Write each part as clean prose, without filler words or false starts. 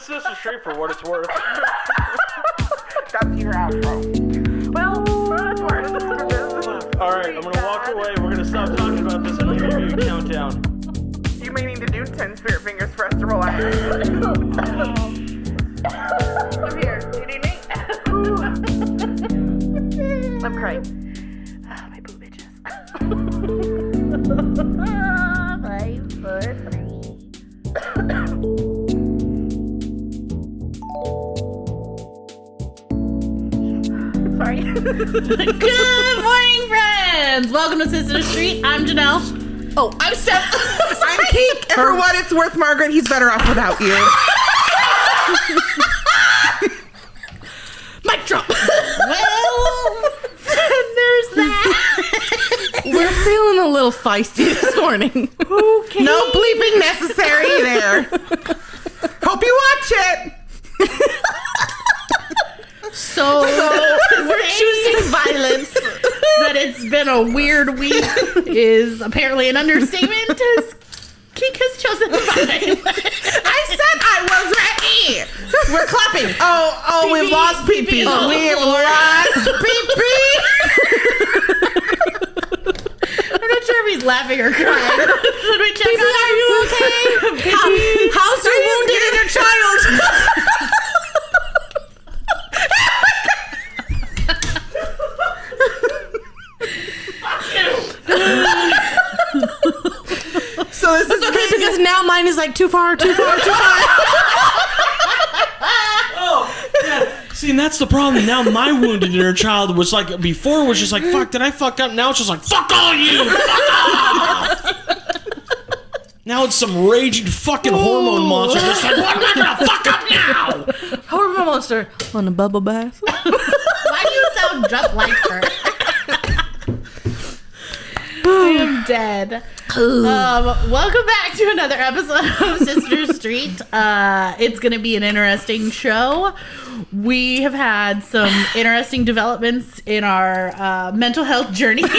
It's Sister Straight for what it's worth. That's your outro. Well, that's worth. Alright, I'm gonna walk away. We're gonna stop talking about this and I'm gonna give you a countdown. You may need to do 10 spirit fingers for us to roll out. I'm here. You need me? I'm crying. My boob itches. 5, 4, 3. Sorry. Good morning, friends. Welcome to Sister Street. I'm Janelle. Oh, I'm Steph. I'm Keke. And for what it's worth, Margaret, he's better off without you. Mic drop. Well, there's that. We're feeling a little feisty this morning. Okay. No bleeping necessary there. Hope you watch it. So we're choosing violence. That it's been a weird week is apparently an understatement. Keke has chosen violence. I said I was ready. We're clapping. Oh, we've lost pee-pee. Oh, We've Lord. lost pee-pee. I'm not sure if he's laughing or crying. Should we check on him? Are you okay? How's your wounded inner child? So this is Okay, because now mine is like too far. Oh, yeah. See, and that's the problem. Now my wounded inner child was like, before was just like, fuck, did I fuck up? Now it's just like, fuck all you! Fuck off! Now it's some raging fucking hormone monster just like, what am I gonna fuck up now? Hormone monster on a bubble bath. Why do you sound just like her? I am dead. Welcome back to another episode of Sister Street. It's going to be an interesting show. We have had some interesting developments in our mental health journey. In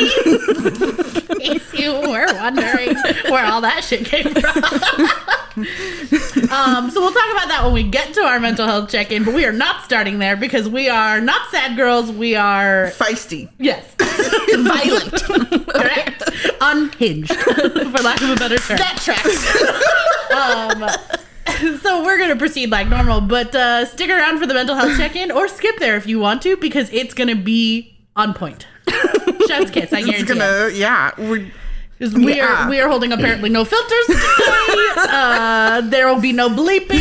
case you were wondering where all that shit came from. So we'll talk about that when we get to our mental health check-in, but we are not starting there because we are not sad girls. We are... feisty. Yes. Violent. Correct. Unhinged, for lack of a better term. That tracks. So we're going to proceed like normal, but stick around for the mental health check-in or skip there if you want to because it's going to be on point. Chef's kiss, I guarantee we are holding apparently no filters today. There will be no bleeping.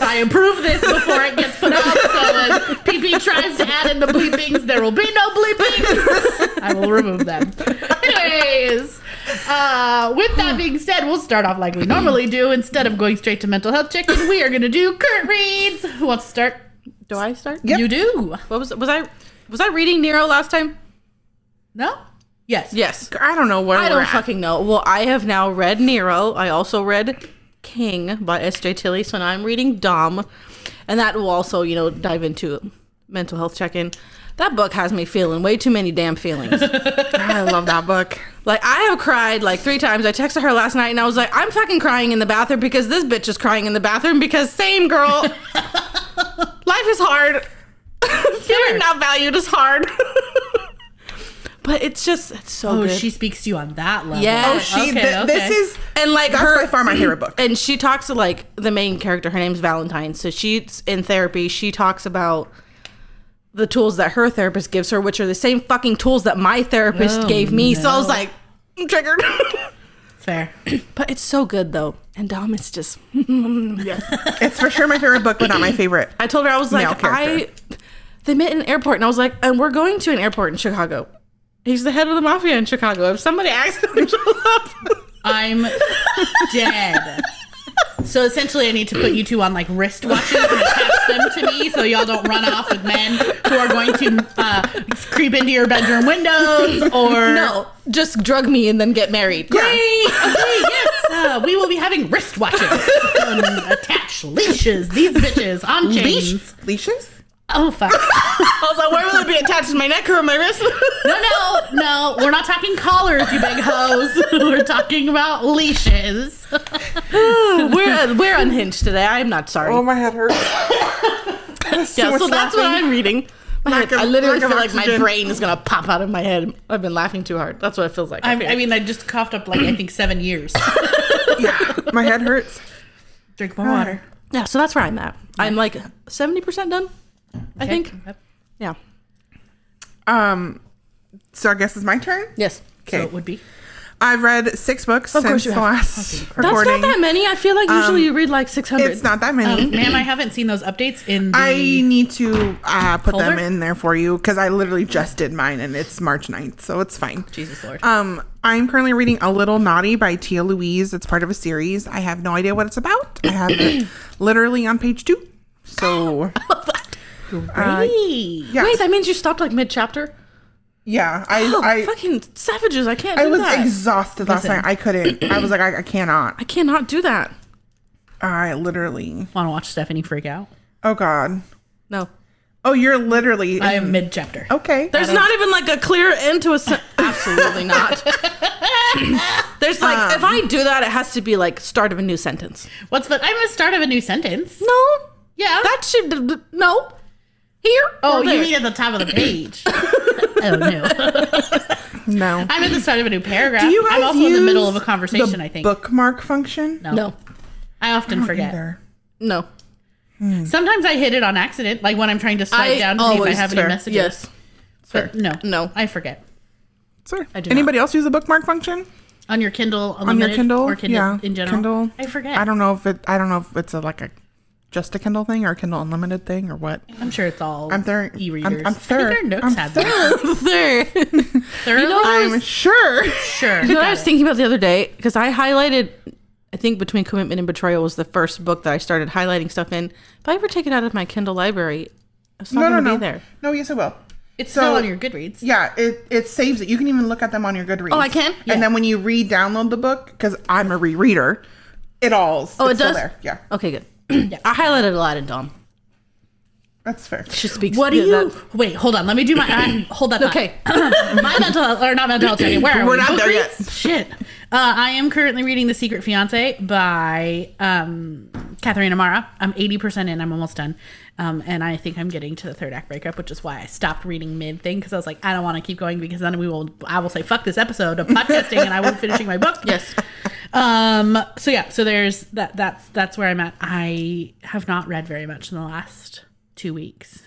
I approve this before it gets put out, so as PP tries to add in the bleepings, there will be no bleepings. I will remove them. Anyways, with that being said, we'll start off like we normally do. Instead of going straight to mental health check-in, we are going to do current reads. Who wants to start? Do I start? Yep. You do. What was I reading Nero last time? No? Yes. Yes. I don't know where I we're don't at. fucking know. Well, I have now read Nero. I also read King by S.J. Tilley, so now I'm reading Dom, and that will also, dive into mental health check-in. That book has me feeling way too many damn feelings. I love that book. Like, I have cried like 3 times. I texted her last night, and I was like, I'm fucking crying in the bathroom because this bitch is crying in the bathroom because same girl. Life is hard. Feeling not valued is hard. But it's so good. She speaks to you on that level. Yeah. This is, and like that's by far my favorite book. And she talks to like the main character. Her name's Valentine. So she's in therapy. She talks about the tools that her therapist gives her, which are the same fucking tools that my therapist gave me. No. So I was like, I'm triggered. Fair. But it's so good though. And Dom is just, yes, it's for sure my favorite book, but not my favorite. I told her, I was Male like, character. they met in an airport, and I was like, and we're going to an airport in Chicago. He's the head of the mafia in Chicago. If somebody accidentally shows up, I'm dead. So essentially I need to put you two on like wristwatches and attach them to me so y'all don't run off with men who are going to creep into your bedroom windows or... No, just drug me and then get married. Great! Okay, yes. We will be having wristwatches and attach leashes. These bitches on chains. Leashes? Oh, fuck. I was like, where will it be attached to my neck or my wrist? No. We're not talking collars, you big hoes. We're talking about leashes. We're unhinged today. I'm not sorry. Oh, my head hurts. Yeah, so that's what I'm reading. I literally feel like my oxygen. brain is going to pop out of my head. I've been laughing too hard. That's what it feels like. I mean, I just coughed up like, I think 7 years. Yeah, my head hurts. Drink more water. Yeah, so that's where I'm at. I'm like 70% done, I think. Yep. Yeah. So I guess it's my turn. Yes. So Okay. it would be. I've read 6 books Of course since you the have. last That's recording. not that many. I feel like usually you read like 600. It's not that many. Ma'am, I haven't seen those updates in the... I need to put folder? them in there for you because I literally just did mine and it's March 9th, so it's fine. Jesus Lord. I'm currently reading A Little Naughty by Tia Louise. It's part of a series. I have no idea what it's about. I have it literally on page 2. So Great. yeah, Wait, that means you stopped like mid-chapter? yeah. Oh, I fucking savages. I can't I do was that. exhausted last Listen. night. I couldn't. I was like, I cannot. I cannot do that. I literally. Want to watch Stephanie freak out? Oh God. No. Oh, you're literally. I am mid-chapter. Okay. There's not even like a clear end to a absolutely not. There's like if I do that, it has to be like start of a new sentence. I'm the start of a new sentence. No. Yeah. That should no. Here. Oh, or you there? mean at the top of the page? Oh, no. No. I'm at the start of a new paragraph. Do you guys I'm also in the middle use of a conversation, the I think. bookmark function? No. I often forget. Either. No. Sometimes I hit it on accident, like when I'm trying to swipe down to see if I have any messages. Yes. But no. No. I forget. Sir, I do anybody else use the bookmark function On your Kindle on Unlimited your Kindle? or Kindle Yeah, in general. Kindle. I forget. I don't know if it's just a Kindle thing or a Kindle Unlimited thing or what. I'm sure it's all I'm there. e-readers. I'm I think there. our notes I'm had there. that. There. Thoroughly? I'm sure. Sure. You know what I was thinking about the other day? Because I highlighted, I think Between Commitment and Betrayal was the first book that I started highlighting stuff in. If I ever take it out of my Kindle library, it's not going to be there. No, yes, it will. It's So- still on your Goodreads. Yeah, it saves it. You can even look at them on your Goodreads. Oh, I can? Yeah. And then when you re-download the book, because I'm a rereader, it all. Oh, it it's still does? there. Yeah, Okay, good. I highlighted a lot in Dom. that's fair. She speaks. What do yeah, you... that- Wait, hold on. Let me do my... hold that thought. Okay. My mental health... Or not mental health. Where are We're we? not there yet. Goodreads? Shit. I am currently reading The Secret Fiancee by Catharina Maura. I'm 80% in. I'm almost done. And I think I'm getting to the third act breakup, which is why I stopped reading mid thing, because I was like, I don't want to keep going, because then I will say fuck this episode of podcasting and I won't finishing my book. Yes. So yeah, so there's that's where I'm at. I have not read very much in the last 2 weeks.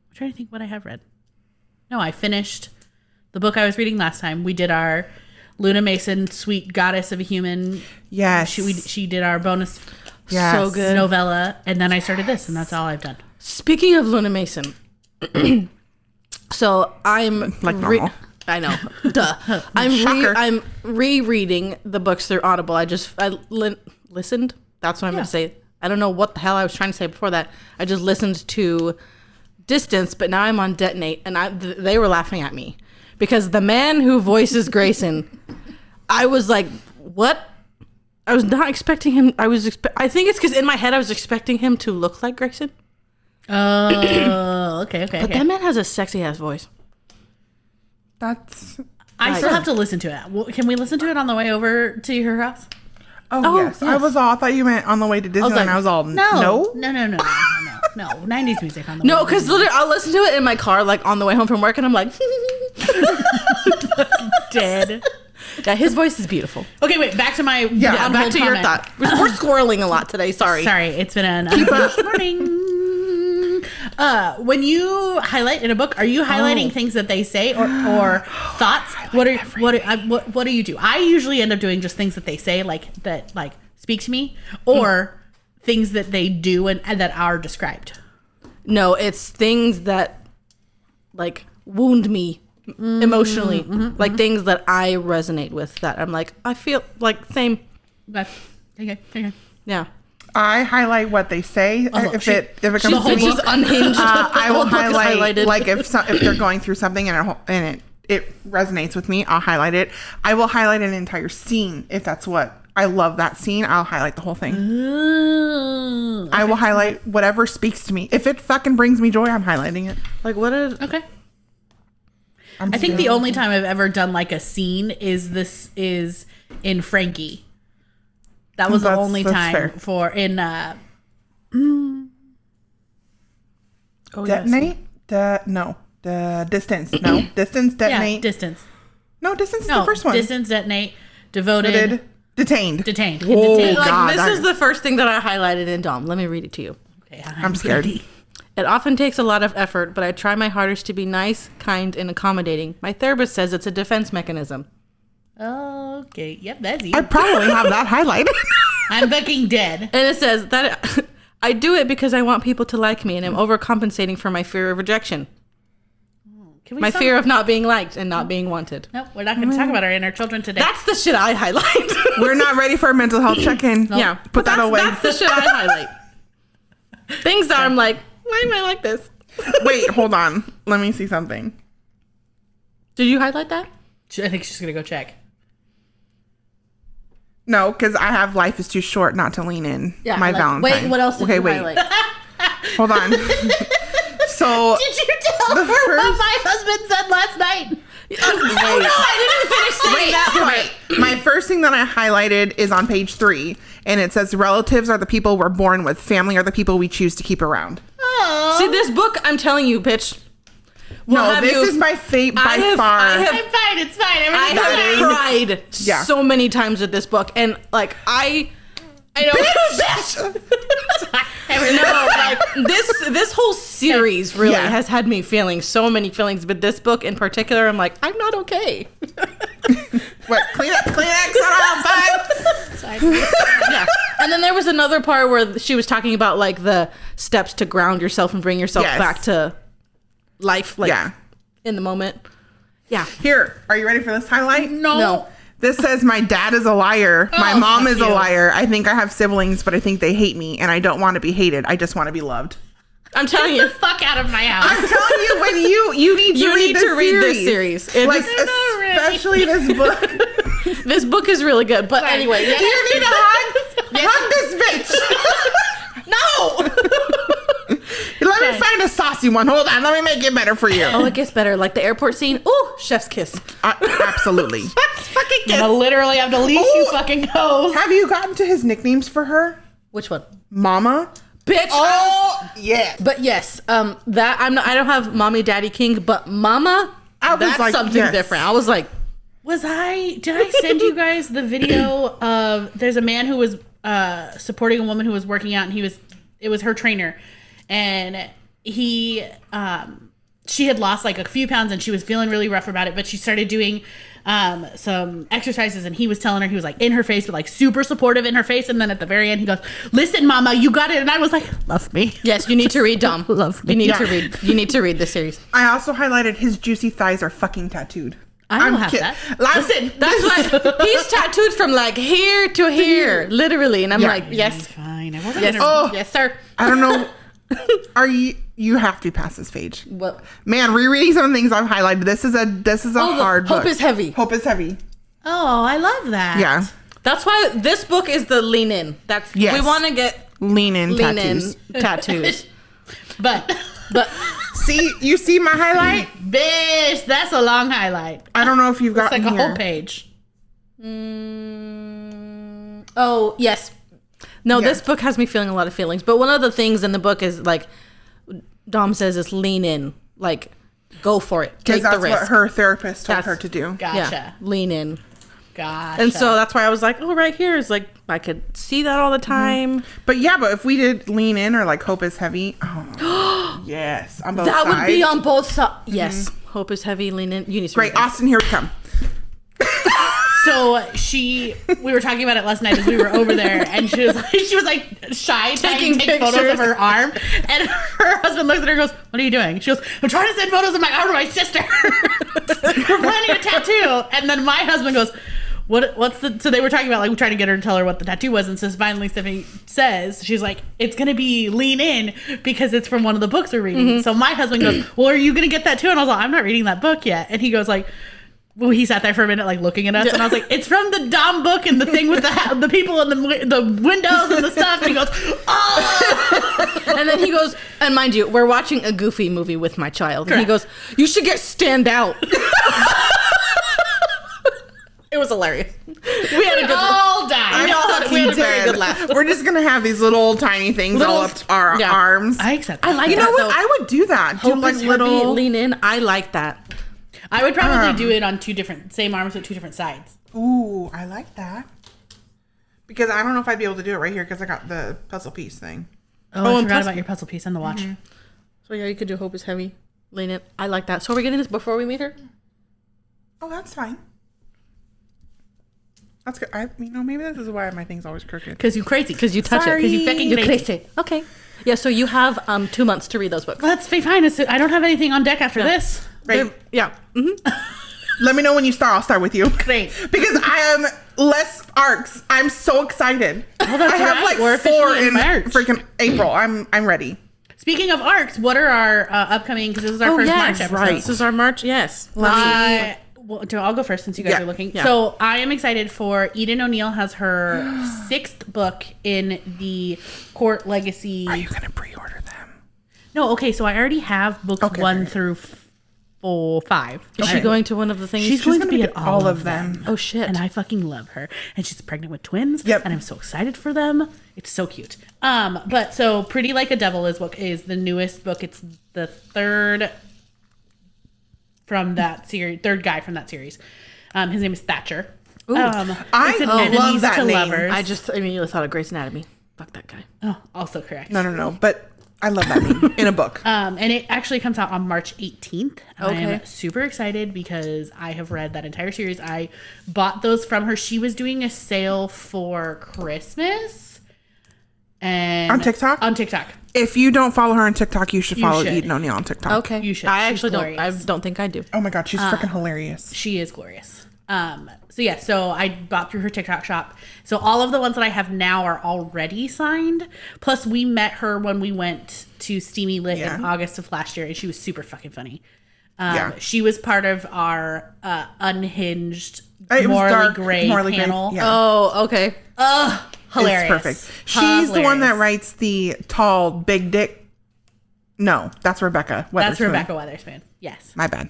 I'm trying to think what I have read. No, I finished the book I was reading last time. We did our Luna Mason, Sweet Goddess of a Human. Yes. She did our bonus Yes. So good. novella, and then I started this, and that's all I've done. Speaking of Luna Mason, so I'm Like normal. I know, duh. Shocker. I'm rereading the books through Audible. I listened. That's what I'm going to say. I don't know what the hell I was trying to say before that. I just listened to Distance, but now I'm on Detonate, and they were laughing at me because the man who voices Grayson, I was like, what? I was not expecting him. I think it's because in my head I was expecting him to look like Grayson. Oh, okay. But that man has a sexy ass voice. That's. I still have to listen to it. Well, can we listen to it on the way over to your house? Oh, yes. I thought you meant on the way to Disneyland. like, I was all No. No. 90s music on the way. No, because literally I'll listen to it in my car, like on the way home from work, and I'm like, Dead. yeah, his voice is beautiful. Okay, wait. Back to my Back to your thought. We're squirreling a lot today. Sorry. It's been an unfinished morning. When you highlight in a book, are you highlighting things that they say or thoughts? What do you do? I usually end up doing just things that they say, like speak to me, or things that they do and that are described. No, it's things that like wound me emotionally, like things that I resonate with. That I'm like, I feel like same. Okay. Yeah. I highlight what they say. If it comes whole to me, book? unhinged. I will The whole book is highlight highlighted. like if they're going through something and it resonates with me, I'll highlight it. I will highlight an entire scene if that's what I love. That scene, I'll highlight the whole thing. Ooh, I will highlight whatever speaks to me. If it fucking brings me joy, I'm highlighting it. Like what is okay. I think the only time I've ever done like a scene is in Frankie. That was the only time fair. for in Detonate? No. The Distance. No. Distance, Detonate. Yeah, Distance. No, Distance is the first one. Distance, Detonate, Devoted, Detained. Detained. Oh, Detained. like God, this is the first thing that I highlighted in Dom. Let me read it to you. Okay, I'm scared. ready. It often takes a lot of effort, but I try my hardest to be nice, kind, and accommodating. My therapist says it's a defense mechanism. Okay, yep, that's you. I probably have that highlighted. I'm fucking dead. And it says that I do it because I want people to like me, and I'm overcompensating for my fear of rejection. Can we My stop? fear of not being liked and not being wanted. Nope, we're not going to talk about our inner children today. That's the shit I highlight. We're not ready for a mental health check-in. Yeah, Put that away. That's the shit I highlight. Things that I'm like, why am I like this? Wait, hold on. Let me see something. Did you highlight that? I think she's going to go check. No, because I have life is too short not to lean in. Yeah. My like, Valentine. Wait, what else did you wait. highlight? Hold on. So Did you tell her what my husband said last night? Oh no, I didn't finish saying that part. my first thing that I highlighted is on page 3, and it says relatives are the people we're born with. Family are the people we choose to keep around. Oh, See, this book, I'm telling you, bitch. No, this is my fate by far. I'm fine. It's fine. I Everything's fine. have cried Yeah. so many times with this book, and like I know. No, like this whole series really Yeah. has had me feeling so many feelings, but this book in particular, I'm like, I'm not okay. What? Kleenex on all 5? Yeah. And then there was another part where she was talking about like the steps to ground yourself and bring yourself Yes. back to life, like Yeah. in the moment. Yeah. Here, are you ready for this highlight? No. This says my dad is a liar. My Oh, mom fuck is a you. liar. I think I have siblings, but I think they hate me, and I don't want to be hated. I just want to be loved. I'm telling Get you, the fuck out of my house. I'm telling you, when you need to you read need this to read this series. It Like, is- especially this book. this book is really good. But anyway, Do you need a hug? Hug this bitch. no. Let me find a saucy one. Hold on. Let me make it better for you. Oh, it gets better. Like the airport scene. Ooh, chef's kiss. Absolutely. Fucking I'm gonna literally have to leash you fucking hoes. Have you gotten to his nicknames for her? Which one? Mama? Bitch. Oh, yeah. But yes, that I don't have mommy, daddy, king, but mama. I was That's like, something yes. different. I was like, Did I send you guys the video of there's a man who was supporting a woman who was working out, and it was her trainer, and she had lost like a few pounds and she was feeling really rough about it, but she started doing some exercises, and he was telling her, he was like in her face, but like super supportive in her face, and then at the very end he goes, listen mama, you got it. And I was like, love me. yes, you need to read Dom. Love me. You need Yeah. to read. You need to read this series. I also highlighted his juicy thighs are fucking tattooed. I don't have kid- that. Listen, That's why he's tattooed from like here to here, literally. And I'm Yeah. like, yes, Fine. I wasn't yes, gonna Oh. yes, sir. I don't know. Are you have to be past this page. What? Man, rereading some things I've highlighted. This is a hard Hope book. is heavy. Hope is heavy. Oh, I love that. Yeah. That's why this book is the lean in. That's Yes. we want to get Lean in lean tattoos. in tattoos. But See, you see my highlight? bitch, that's a long highlight. I don't know if you've It's gotten like a here. whole page. Oh yes. No, Yeah. this book has me feeling a lot of feelings. But one of the things in the book is like Dom says is lean in. Like go for it. Because Take the that's risk. what her therapist told That's- her to do. Gotcha. Yeah. Lean in. Gotcha. And so that's why I was like, oh, right here is like I could see that all the time. But if we did lean in or like hope is heavy. Oh, yes. On both That sides. would be on both sides. Yes. Hope is heavy, lean in. You need to Great. read that. Austin, here we come. So we were talking about it last night as we were over there, and she was like shy, trying to take photos pictures. of her arm, and her husband looks at her and goes, "What are you doing?" She goes, "I'm trying to send photos of my arm to my sister. We're planning a tattoo." And then my husband goes, So they were talking about like trying to get her to tell her what the tattoo was, and so finally Stephanie says, she's like, it's gonna be lean in because it's from one of the books we're reading. So my husband goes, well, are you gonna get that too? And I was like, I'm not reading that book yet. And he goes like, well, he sat there for a minute like looking at us, and I was like, it's from the Dom book and the thing with the people in the windows and the stuff. And he goes, oh. And then he goes, and mind you, we're watching a Goofy movie with my child. Correct. And he goes, you should get Stand Out. It was hilarious. We had a good all died. We had a very good laugh. We're just gonna have these little tiny things all up our arms. I accept that. I like You that, know what? though. I would do that. Hope Do like is little. heavy, lean in. I like that. I would probably do it on same arms with 2 different sides. Ooh, I like that. Because I don't know if I'd be able to do it right here because I got the puzzle piece thing. Oh, I forgot about your puzzle piece and the watch. So yeah, you could do Hope is heavy, lean in. I like that. So are we getting this before we meet her? Oh, that's fine. That's good. Maybe this is why my thing's always crooked. Because you crazy. Because you touch it. Because you fucking crazy. Okay. Yeah, so you have 2 months to read those books. Let's be fine. I don't have anything on deck after this. Right. Yeah. Let me know when you start. I'll start with you. Great. Because I am less arcs. I'm so excited. Oh, that's I have right. like We're 4 officially in in March. freaking April. I'm ready. Speaking of arcs, what are our upcoming? Because this is our first March episode. right. This is our March. Yes. I'll go first since you guys are looking. Yeah. So I am excited for Eden O'Neill has her 6th book in the Court Legacy. Are you gonna pre-order them? No, okay. So I already have books 1 through 5. Is she going to one of the things? She's going to be get at all of them. them. Oh shit. And I fucking love her. And she's pregnant with twins. Yep. And I'm so excited for them. It's so cute. But so Pretty Like a Devil is the newest book. It's the third from that series, third guy from that series. His name is Thatcher. I it's an love Enemies that to name. Lovers. I just immediately thought of Grey's Anatomy. Fuck that guy. Oh, also correct. No. But I love that name in a book. And it actually comes out on March 18th. Okay. I'm super excited because I have read that entire series. I bought those from her. She was doing a sale for Christmas. And On TikTok? On TikTok. If you don't follow her on TikTok, you should follow should. Eden O'Neill on TikTok. Okay. You should. I She's actually don't. I glorious. don't think I do. Oh my god, she's freaking hilarious. She is glorious. So I bought through her TikTok shop. So all of the ones that I have now are already signed. Plus we met her when we went to Steamy Lit in August of last year, and she was super fucking funny. She was part of our unhinged Morally Gray panel. Yeah. Oh, okay. Hilarious. It's perfect. She's the one that writes the tall, big dick. No, that's Rebecca Weatherspoon. That's Rebecca Weatherspoon. Yes. My bad.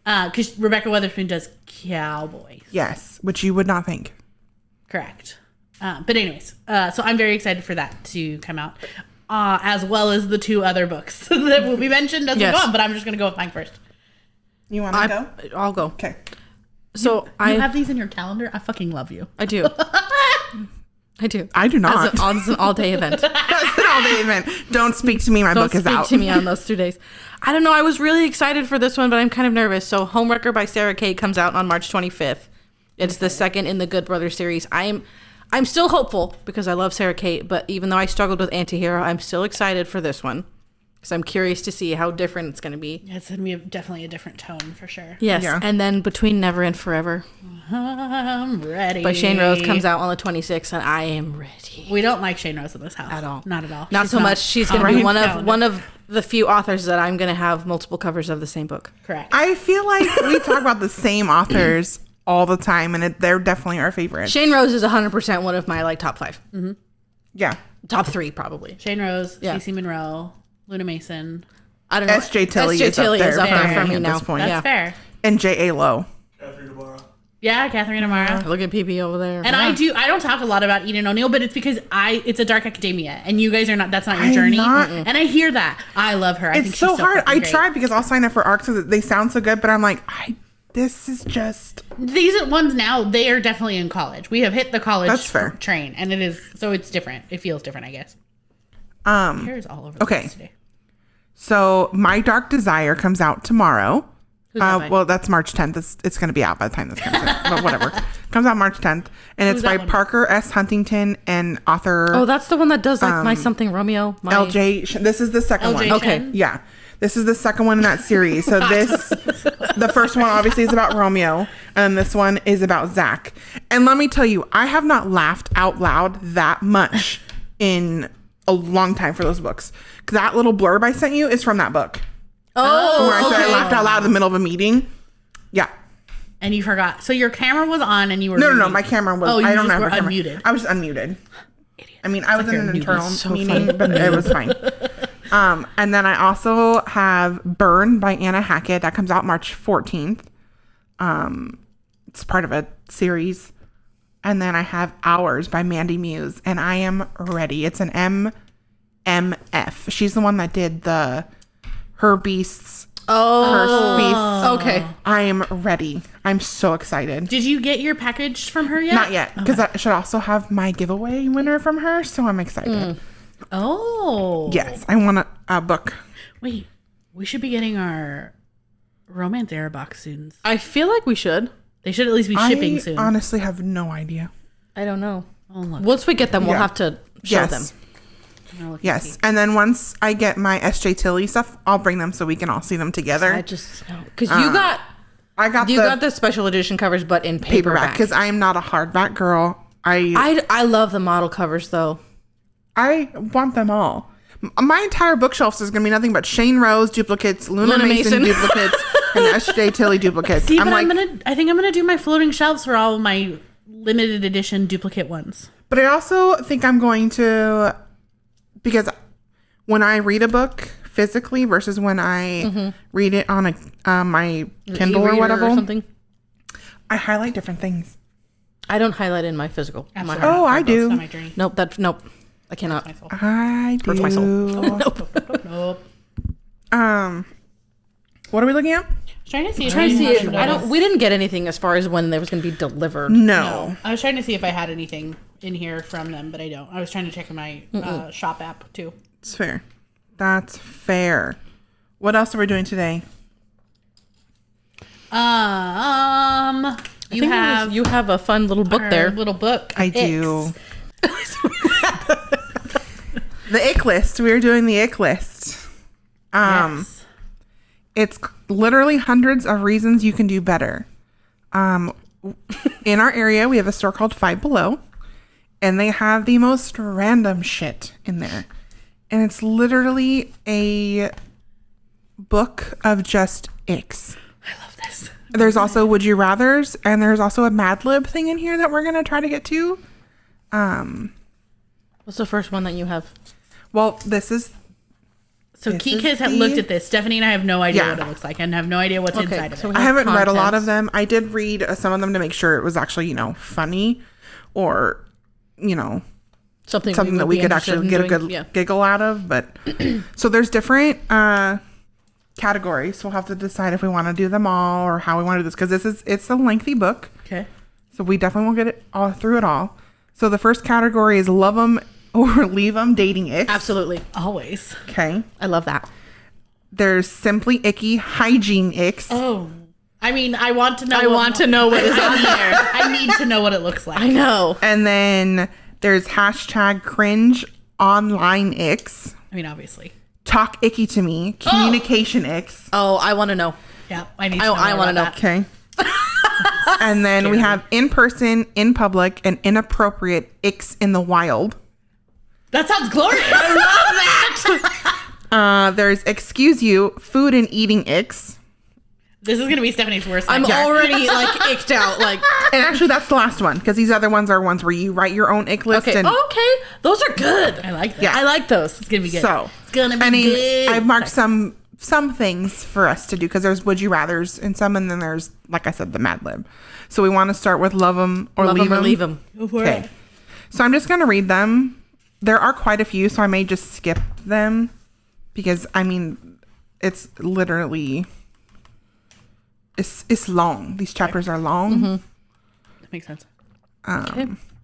Because Rebecca Weatherspoon does Cowboys. Yes, which you would not think. Correct. But anyways, so I'm very excited for that to come out. As well as the 2 other books that will be mentioned as we go on. But I'm just going to go with mine first. You want to go? I'll go. Okay. So You have these in your calendar? I fucking love you. I do. I do. I do not. It's an all-day event. That's an all-day event. Don't speak to me. My book is out. Don't speak to me on those 2 days. I don't know. I was really excited for this one, but I'm kind of nervous. So Homewrecker by Sarah Cate comes out on March 25th. It's the second in the Good Brothers series. I'm still hopeful because I love Sarah Cate, but even though I struggled with Antihero, I'm still excited for this one. So I'm curious to see how different it's going to be. It's going to be definitely a different tone for sure. Yes. Yeah. And then Between Never and Forever I'm ready. by Shain Rose comes out on the 26th, and I am ready. We don't like Shain Rose in this house. At all. Not at all. Not She's so much. She's going to be Right. one of the few authors that I'm going to have multiple covers of the same book. Correct. I feel like we talk about the same authors all the time, and they're definitely our favorites. Shain Rose is 100% one of my top 5. Yeah. Top 3 probably. Shain Rose, Yeah. Stacey Monroe, Luna Mason. I don't know. S.J. Tilly is up there for me at now. this point. That's Yeah. fair. And J.A. Lowe. Yeah, Catharina Maura. Look at PP over there. And I don't talk a lot about Eden O'Neill, but it's because it's a dark academia, and you guys are not. That's not your journey. And I hear that. I love her. I think It's she's so hard. fucking I great. tried because I'll sign up for ARCs because they sound so good, but I'm like, this is just. These ones now, they are definitely in college. We have hit the college That's fair. train, and it is so it's different. It feels different, I guess. Hair is all over the Okay. place today. So My Dark Desire comes out tomorrow. that by? Well, that's March 10th. It's going to be out by the time this comes out, but whatever. Comes out March 10th, and it's Who's by that one? Parker S. Huntington and author Oh, that's the one that does like My Something Romeo. My... LJ. This is the second LJ one. Okay. Shen? Yeah. This is the second one in that series. So the first one obviously is about Romeo, and this one is about Zach. And let me tell you, I have not laughed out loud that much in a long time for those books. That little blurb I sent you is from that book. Oh, Where I said I laughed out loud in the middle of a meeting. Yeah. And you forgot. So your camera was on and you were No. My camera was. Oh, you I don't just have were a camera. unmuted. I was just unmuted. Idiot. I mean, I was in an internal meeting, funny. but it was fine. And then I also have Burn by Anna Hackett. That comes out March 14th. It's part of a series. And then I have Hours by Mandy Muse. And I am ready. It's an MMF. She's the one that did Her Beasts. Her Beasts. Okay. I am ready. I'm so excited. Did you get your package from her yet? Not yet. Because I should also have my giveaway winner from her. So I'm excited. Oh. Yes. I want a book. Wait, we should be getting our Romance Era box soon. I feel like we should. They should at least be shipping soon. I honestly have no idea. I don't know. Oh, look. Once we get them, we'll Yeah. have to show them. I'll look and Yes. see. And then once I get my SJ Tilly stuff, I'll bring them so we can all see them together. I just because you got I got the special edition covers, but in paperback. because I am not a hardback girl. I love the model covers though. I want them all. My entire bookshelf is going to be nothing but Shane Rose duplicates, Luna Mason Mason. duplicates, and SJ Tilly duplicates. See, I'm but like, I think I'm gonna do my floating shelves for all of my limited edition duplicate ones. but I also think I'm going to, because when I read a book physically versus when I read it on my Kindle or E-reader whatever, something. I highlight different things. I don't highlight in my physical. Absolutely. Oh, I It's do. not my journey. Nope. I cannot. I do. Hurts my soul. Nope. What are we looking at? Trying to see if Trying to see I if had I don't. We didn't get anything as far as when there was going to be delivered. No. I was trying to see if I had anything in here from them, but I don't. I was trying to check in my shop app too. It's fair. That's fair. What else are we doing today? You have you have a fun little book our there. little book. I do. The ick list. We are doing the ick list. Yes. It's literally hundreds of reasons you can do better. In our area, we have a store called Five Below, and they have the most random shit in there. And it's literally a book of just icks. I love this. There's also Would You Rathers, and there's also a Mad Lib thing in here that we're going to try to get to. What's the first one that you have? Well, this is... So This Keke is has the- looked at this. Stephanie and I have no idea Yeah. what it looks like and have no idea what's Okay, inside of so it. we I haven't read a lot contents. of them. I did read some of them to make sure it was actually, funny or, Something something that we could actually get a good giggle out of. But so there's different categories. So we'll have to decide if we want to do them all or how we want to do this, because it's a lengthy book. Okay. So we definitely won't get it all through it all. So the first category is love them or leave them dating icks. Absolutely. Always. Okay. I love that. There's simply icky hygiene icks. Oh. I mean, I want to know. I want to know what is on there. I need to know what it looks like. I know. And then there's hashtag cringe online icks. I mean, obviously. Talk icky to me. Communication icks. Oh, I want to know. Yeah, I need to know. I want to know. Okay. And then we have in person, in public, and inappropriate icks in the wild. That sounds glorious. I love that. There's excuse you, food and eating icks. This is gonna be Stephanie's worst. I'm nightmare. already like icked out. Like, And actually, that's the last one, because these other ones are ones where you write your own ick list. okay, And okay, those are good. I like that. Yeah. I like those. It's gonna be good. so, It's gonna be I mean, good. I've marked some things for us to do, because there's would you rathers in some, and then there's, like I said, the Mad Lib. So we want to start with love them or Love leave them or them. leave them. Go for Okay. it. So I'm just going to read them. There are quite a few, so I may just skip them, because, I mean, it's literally, it's long. These chapters are long. That makes sense.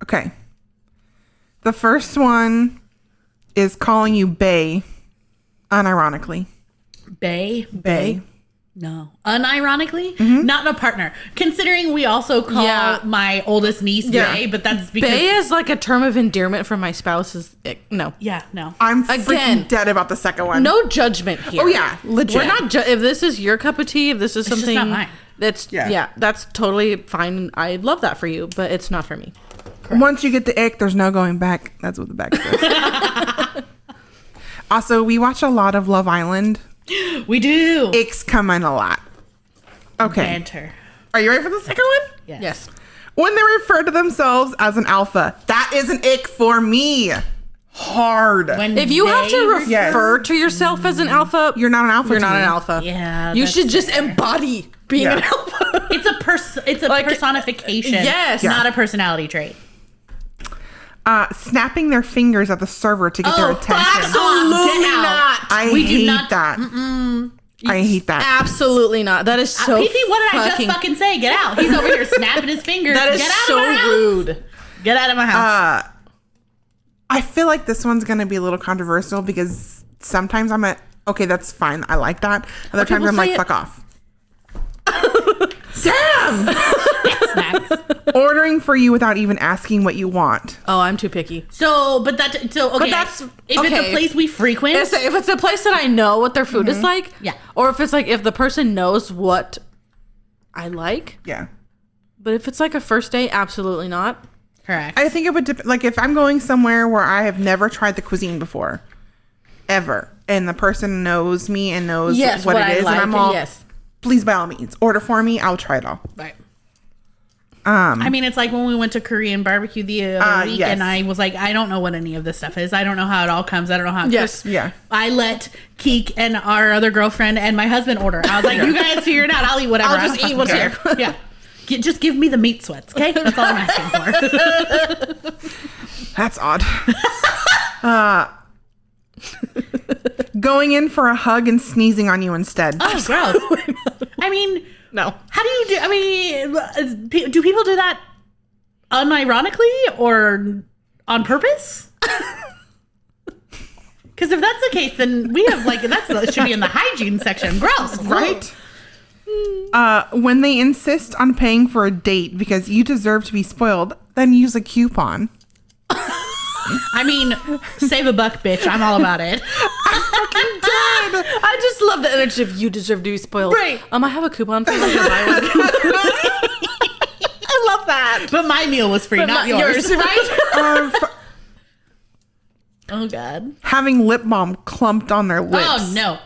Okay. The first one is calling you bae, unironically. Bay. Bae. No. Unironically, not a partner. Considering we also call my oldest niece Bae, but that's because... Bae is like a term of endearment for my spouse. No. Yeah, no. I'm freaking dead about the second one. No judgment here. Oh, yeah. Legit. We're not... if this is your cup of tea, if this is something... just not mine. That's... that's totally fine. I love that for you, but it's not for me. Correct. Once you get the ick, there's no going back. That's what the back says. Also, we watch a lot of Love Island. We do. Icks come in a lot. Okay. Banter. Are you ready for the second one? Yes. When they refer to themselves as an alpha, that is an ick for me. Hard. If you have to refer to yourself as an alpha, you're not an alpha. You're not an alpha. Yeah. You should just embody being an alpha. It's a personification. Yes. Not a personality trait. Snapping their fingers at the server to get their attention. Absolutely not. I hate that. I hate that. Absolutely not. That is so PP, what did I just fucking say? Get out. He's over here snapping his fingers. That is Get out so of my house. rude. Get out of my house. I feel like this one's going to be a little controversial because sometimes I'm okay, that's fine. I like that. Other times I'm like, fuck off. Damn! Ordering for you without even asking what you want. Oh, I'm too picky. Okay. But that's if it's a place we frequent. If it's a place that I know what their food is like, or if it's like if the person knows what I like, But if it's like a first date, absolutely not. Correct. I think it would like if I'm going somewhere where I have never tried the cuisine before, ever, and the person knows me and knows what it is, and I'm all, please by all means order for me. I'll try it all. Right. I mean, it's like when we went to Korean barbecue the other week, and I was like, I don't know what any of this stuff is. I don't know how it all comes. I don't know how it cooks. Yeah. I let Keke and our other girlfriend and my husband order. I was like, you guys figure it out. I'll eat whatever. I'll just eat what's here. Yeah. Just give me the meat sweats, okay? That's all I'm asking for. That's odd. Going in for a hug and sneezing on you instead. Oh, gross. I mean... No. How do you do? I mean, do people do that unironically or on purpose? Because if that's the case, then we have that should be in the hygiene section. Gross, right? When they insist on paying for a date because you deserve to be spoiled, then use a coupon. I mean, save a buck, bitch. I'm all about it. I'm fucking dead. I just love the energy of you deserve to be spoiled. Right. I have a coupon for you. I love that. But my meal was free, not yours. Right? Oh, God. Having lip balm clumped on their lips. Oh, no.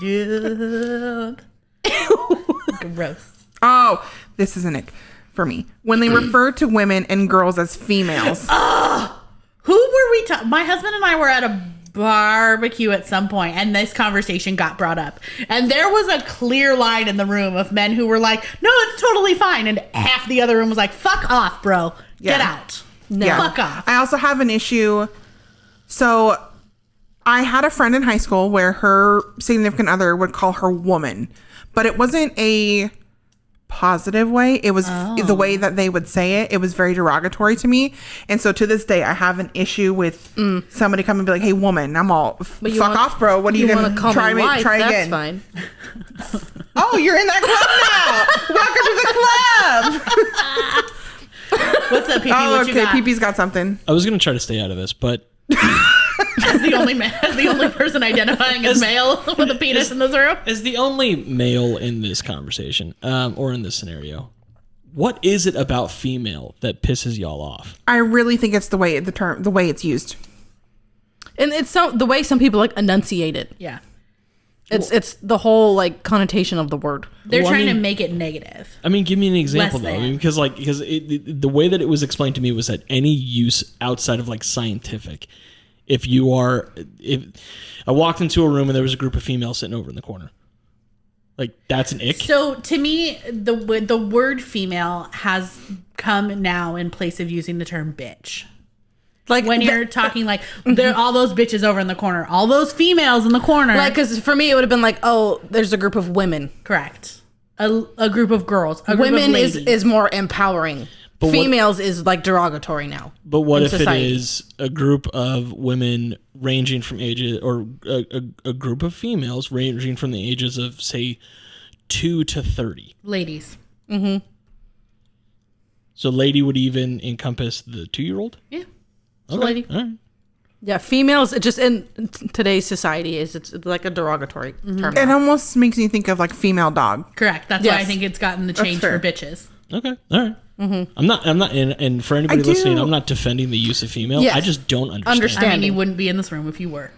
Nope. Gross. Oh, this is an ick for me. When they refer to women and girls as females. Who were we talking? My husband and I were at a barbecue at some point, and this conversation got brought up. And there was a clear line in the room of men who were like, no, it's totally fine. And half the other room was like, fuck off, bro. Get out. No. Fuck off. I also have an issue. So I had a friend in high school where her significant other would call her woman, but it wasn't a positive way. It was the way that they would say it. It was very derogatory to me. And so to this day, I have an issue with somebody come and be like, hey, woman. I'm all, fuck off, bro. What are you going to try me? Wife, try that's again. Fine. Oh, you're in that club now. Welcome to the club. What's up, PP? Oh, what you okay. got? PP's got something. I was going to try to stay out of this, but... As the only person identifying as male with a penis in this room. As the only male in this conversation, or in this scenario, what is it about female that pisses y'all off? I really think it's the way it's used. And it's the way some people enunciate it. Yeah. It's the whole connotation of the word. They're trying to make it negative. I mean, give me an example though. I mean, because the way that it was explained to me was that any use outside of scientific, if I walked into a room and there was a group of females sitting over in the corner, that's an ick. So to me, the word female has come now in place of using the term bitch. When you're talking there are all those bitches over in the corner, all those females in the corner. Because for me, it would have been oh, there's a group of women. Correct. A group of girls. A group women of ladies. is more empowering. But females is like derogatory now. But what in if society. it is a group of women ranging from ages, or a group of females ranging from the ages of, say, 2 to 30? Ladies. So lady would even encompass the 2-year-old? Yeah. Okay. lady. All right. Yeah, females, it just in today's society, it's like a derogatory term. It almost makes me think of like female dog. Correct. That's why I Yes. think it's gotten the change fair. for bitches. Okay. All right. I'm not, and for anybody I do- listening, I'm not defending the use of female. Yes. I just don't understand. I Understand. mean, you wouldn't be in this room if you were.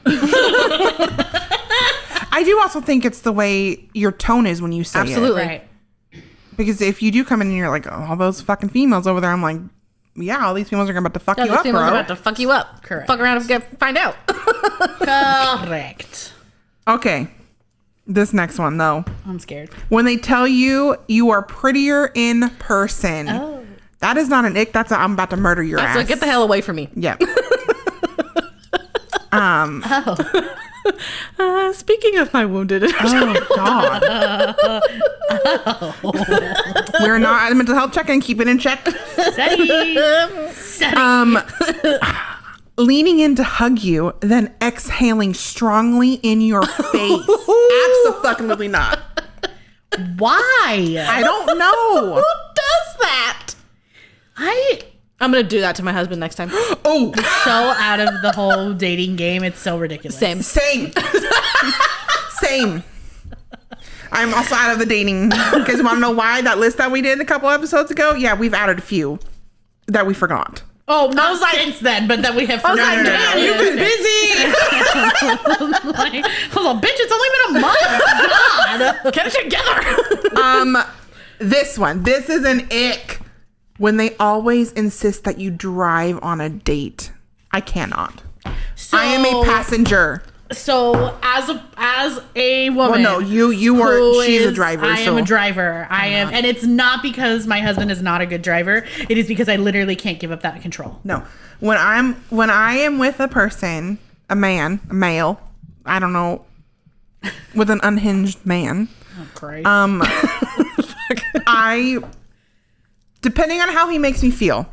I do also think it's the way your tone is when you say Absolutely. it. Right. Because if you do come in and you're like, oh, all those fucking females over there, I'm like, yeah, all these females are about to fuck you These up, females bro. are about to fuck you up. Correct. Fuck around and find out. Correct. Okay. This next one, though. I'm scared. When they tell you you are prettier in person. Oh. That is not an ick. That's a, I'm about to murder your ass. So get the hell away from me. Yep. Speaking of my wounded. Oh, God. We're not at a mental health check and keep it in check. Leaning in to hug you, then exhaling strongly in your face. Absolutely not. Why? I don't know. Who does that? I'm gonna do that to my husband next time. Oh, So out of the whole dating game, it's so ridiculous. Same. same. Same. I'm also out of the dating. Because you want to know why? That list that we did a couple episodes ago? Yeah, we've added a few that we forgot. Oh, not since then, but that we have was forgotten. like, damn, you've been busy. Like, oh, bitch, it's only been a month. God, get it together. This one. This is an ick. When they always insist that you drive on a date. I cannot. So, I am a passenger. So as a woman, Well, no, you were. who She's a is- driver. I am a driver. I am, and it's not because my husband is not a good driver. It is because I literally can't give up that control. No, when I am with a person, a male, I don't know, with an unhinged man, Oh, Christ. I, depending on how he makes me feel.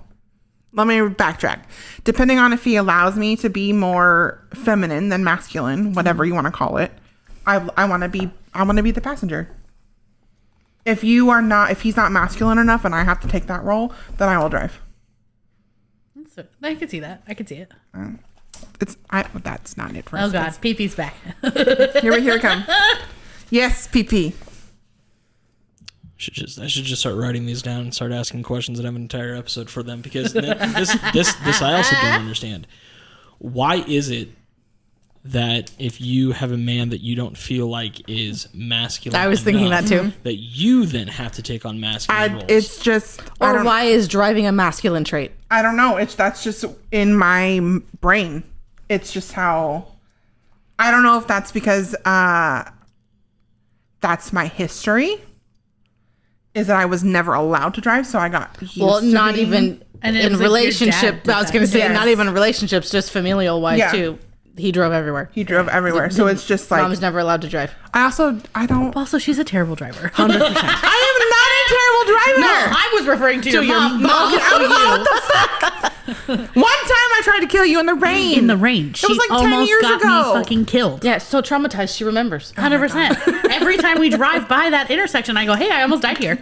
Let me backtrack. Depending on if he allows me to be more feminine than masculine, whatever you want to call it, I want to be the passenger. If he's not masculine enough and I have to take that role, then I will drive. I can see that. I can see it. That's not it for Oh instance. God, pee-pee's back. Here we come. Yes, PP. I should just start writing these down and start asking questions and have an entire episode for them, because this I also don't understand. Why is it that if you have a man that you don't feel like is masculine, I was thinking enough, that too. that you then have to take on masculine roles? It's just I Or don't, why is driving a masculine trait? I don't know. That's just in my brain. It's just how. I don't know if that's because that's my history. Is that I was never allowed to drive, so I got used Well, to not being- even And it in was like your relationship. dad I was did going to that. say, Yes. not even relationships, just familial wise Yeah. too. He drove everywhere. He drove everywhere, so it's just like Mom was never allowed to drive. I don't. Also, she's a terrible driver. 100%. I am not a terrible driver. I was referring to your your mom. mom. Also you. One time I tried to kill you in the rain. In the rain. She It was like 10 almost years got ago. me fucking killed. Yeah, so traumatized. She remembers. 100%. Every time we drive by that intersection, I go, hey, I almost died here.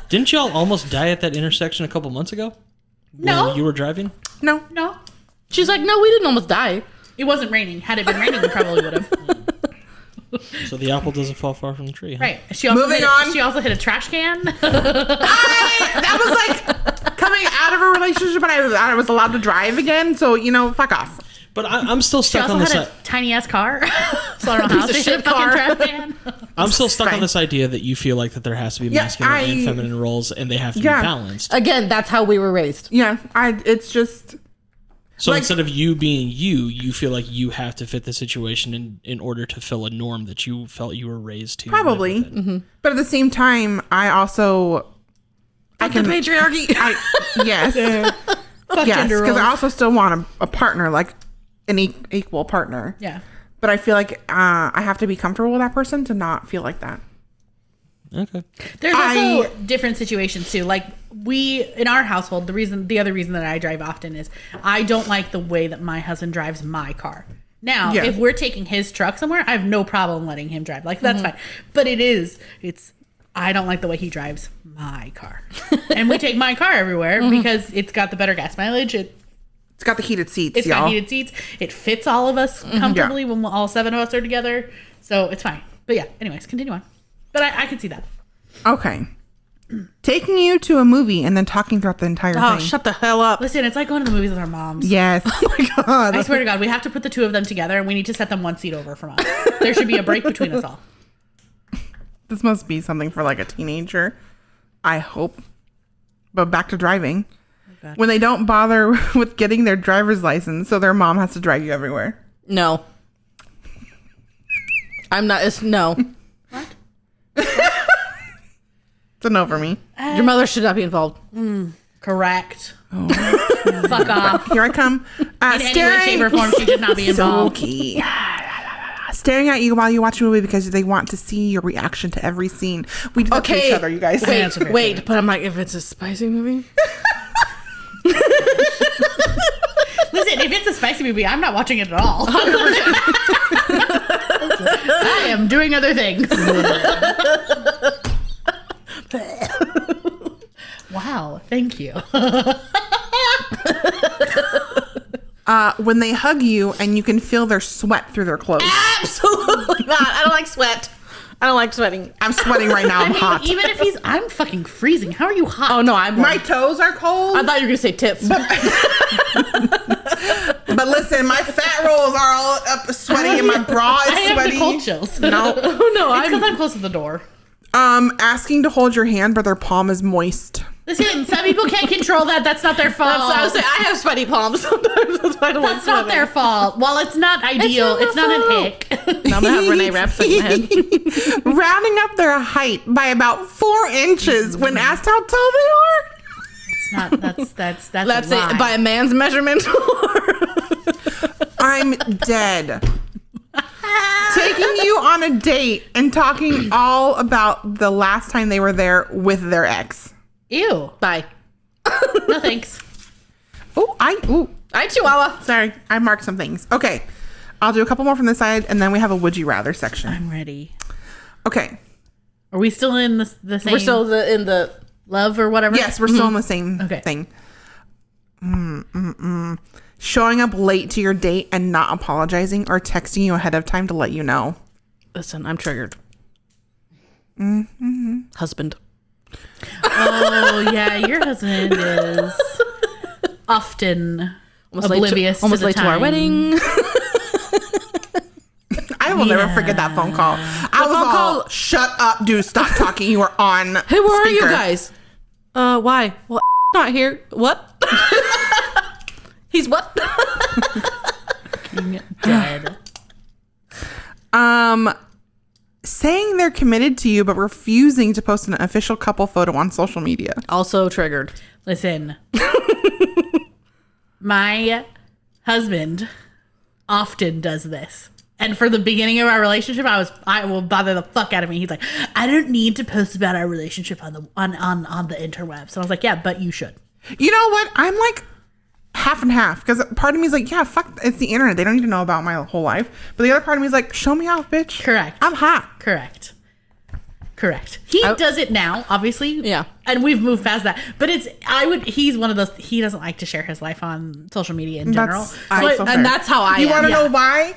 Didn't y'all almost die at that intersection a couple months ago? No. When you were driving? No. No. She's like, no, we didn't almost die. It wasn't raining. Had it been raining, we probably would have. So the apple doesn't fall far from the tree, huh? Right. She also Moving hit, on. She also hit a trash can. That was like coming out of a relationship, and I was allowed to drive again. So fuck off. But I'm still She stuck also on this. had a tiny ass car. So I don't know how Piece she of hit a shit fucking car. trash can. I'm still stuck Fine. on this idea that you feel like that there has to be Yeah, masculine and I- feminine roles, and they have to Yeah. be balanced. Again, that's how we were raised. Yeah, it's just So like- instead of you being you feel like you have to fit the situation in order to fill a norm that you felt you were raised to. live probably. within. But at the same time, I also The patriarchy. yes, Fuck yes, gender because I roles. also still want a partner, like an equal partner. Yeah. But I feel like I have to be comfortable with that person to not feel like that. Okay. There's also different situations too. Like in our household, the other reason that I drive often is I don't like the way that my husband drives my car. Now, if we're taking his truck somewhere, I have no problem letting him drive. Like that's fine. But I don't like the way he drives my car. And we take my car everywhere because it's got the better gas mileage. It's got the heated seats, It's got heated seats. It fits all of us comfortably when all 7 of us are together. So it's fine. But yeah, anyways, continue on. But I can see that. Okay. Taking you to a movie and then talking throughout the entire thing. Oh, shut the hell up. Listen, it's like going to the movies with our moms. Yes. Oh my God. I swear to God, we have to put the 2 of them together and we need to set them 1 seat over from us. There should be a break between us all. This must be something for like a teenager. I hope. But back to driving. Oh, when they don't bother with getting their driver's license, so their mom has to drive you everywhere. No. I'm not. It's no. What? It's a no for me. Your mother should not be involved. Correct. Oh. Fuck off. Here I come. In any way, shape, or form, she should not be involved. Okay. Staring at you while you watch a movie because they want to see your reaction to every scene. We do that to each other, you guys. Wait, but I'm like, if it's a spicy movie. Listen, if it's a spicy movie, I'm not watching it at all. 100%. I am doing other things. Wow, thank you. When they hug you and you can feel their sweat through their clothes. Absolutely not. I don't like sweat. I don't like sweating. I'm sweating right now. I'm hot. Even if I'm fucking freezing. How are you hot? Oh no, I'm My toes are cold. I thought you were gonna say tits. But listen, my fat rolls are all up sweating and my bra is I have sweaty. the cold chills. No. Oh no, It's because I'm close to the door. Asking to hold your hand, but their palm is moist. Listen, some people can't control that. That's not their fault. That's what I was saying. I have sweaty palms sometimes. That's why I don't like That's not their fault. While it's not ideal, it's not an ick. Now I'm gonna have Renee wrap stuck in my head. Rounding up their height by about 4 inches when asked how tall they are. It's not. That's Let's a say lie. by a man's measurement. I'm dead. Taking you on a date and talking all about the last time they were there with their ex. Ew. Bye. No thanks. I Chihuahua. sorry, I marked some things. Okay, I'll do a couple more from this side, and then we have a would you rather section. I'm ready. Okay. Are we still in the same? We're still in the love or whatever. Yes, we're still in the same Okay. thing. Showing up late to your date and not apologizing or texting you ahead of time to let you know. Listen, I'm triggered. Husband. Oh yeah, your husband is often oblivious almost to the late to our time. wedding. I will never forget that phone call. I was all, shut up, dude, stop talking. You were on Hey, where are you speaker." guys? Why? Well, not here. What? He's what? Dead. Saying they're committed to you but refusing to post an official couple photo on social media. Also triggered. Listen, my husband often does this. And for the beginning of our relationship, I will bother the fuck out of me. He's like, I don't need to post about our relationship on the interwebs. So I was like, yeah, but you should. You know what? I'm like half and half because part of me is like, yeah, fuck, it's the internet. They don't need to know about my whole life. But the other part of me is like, show me off, bitch. Correct. I'm hot. Correct. He does it now, obviously. Yeah. And we've moved past that. But he's one of those, he doesn't like to share his life on social media in general. So And fair. that's how I You am. want to yeah. know why?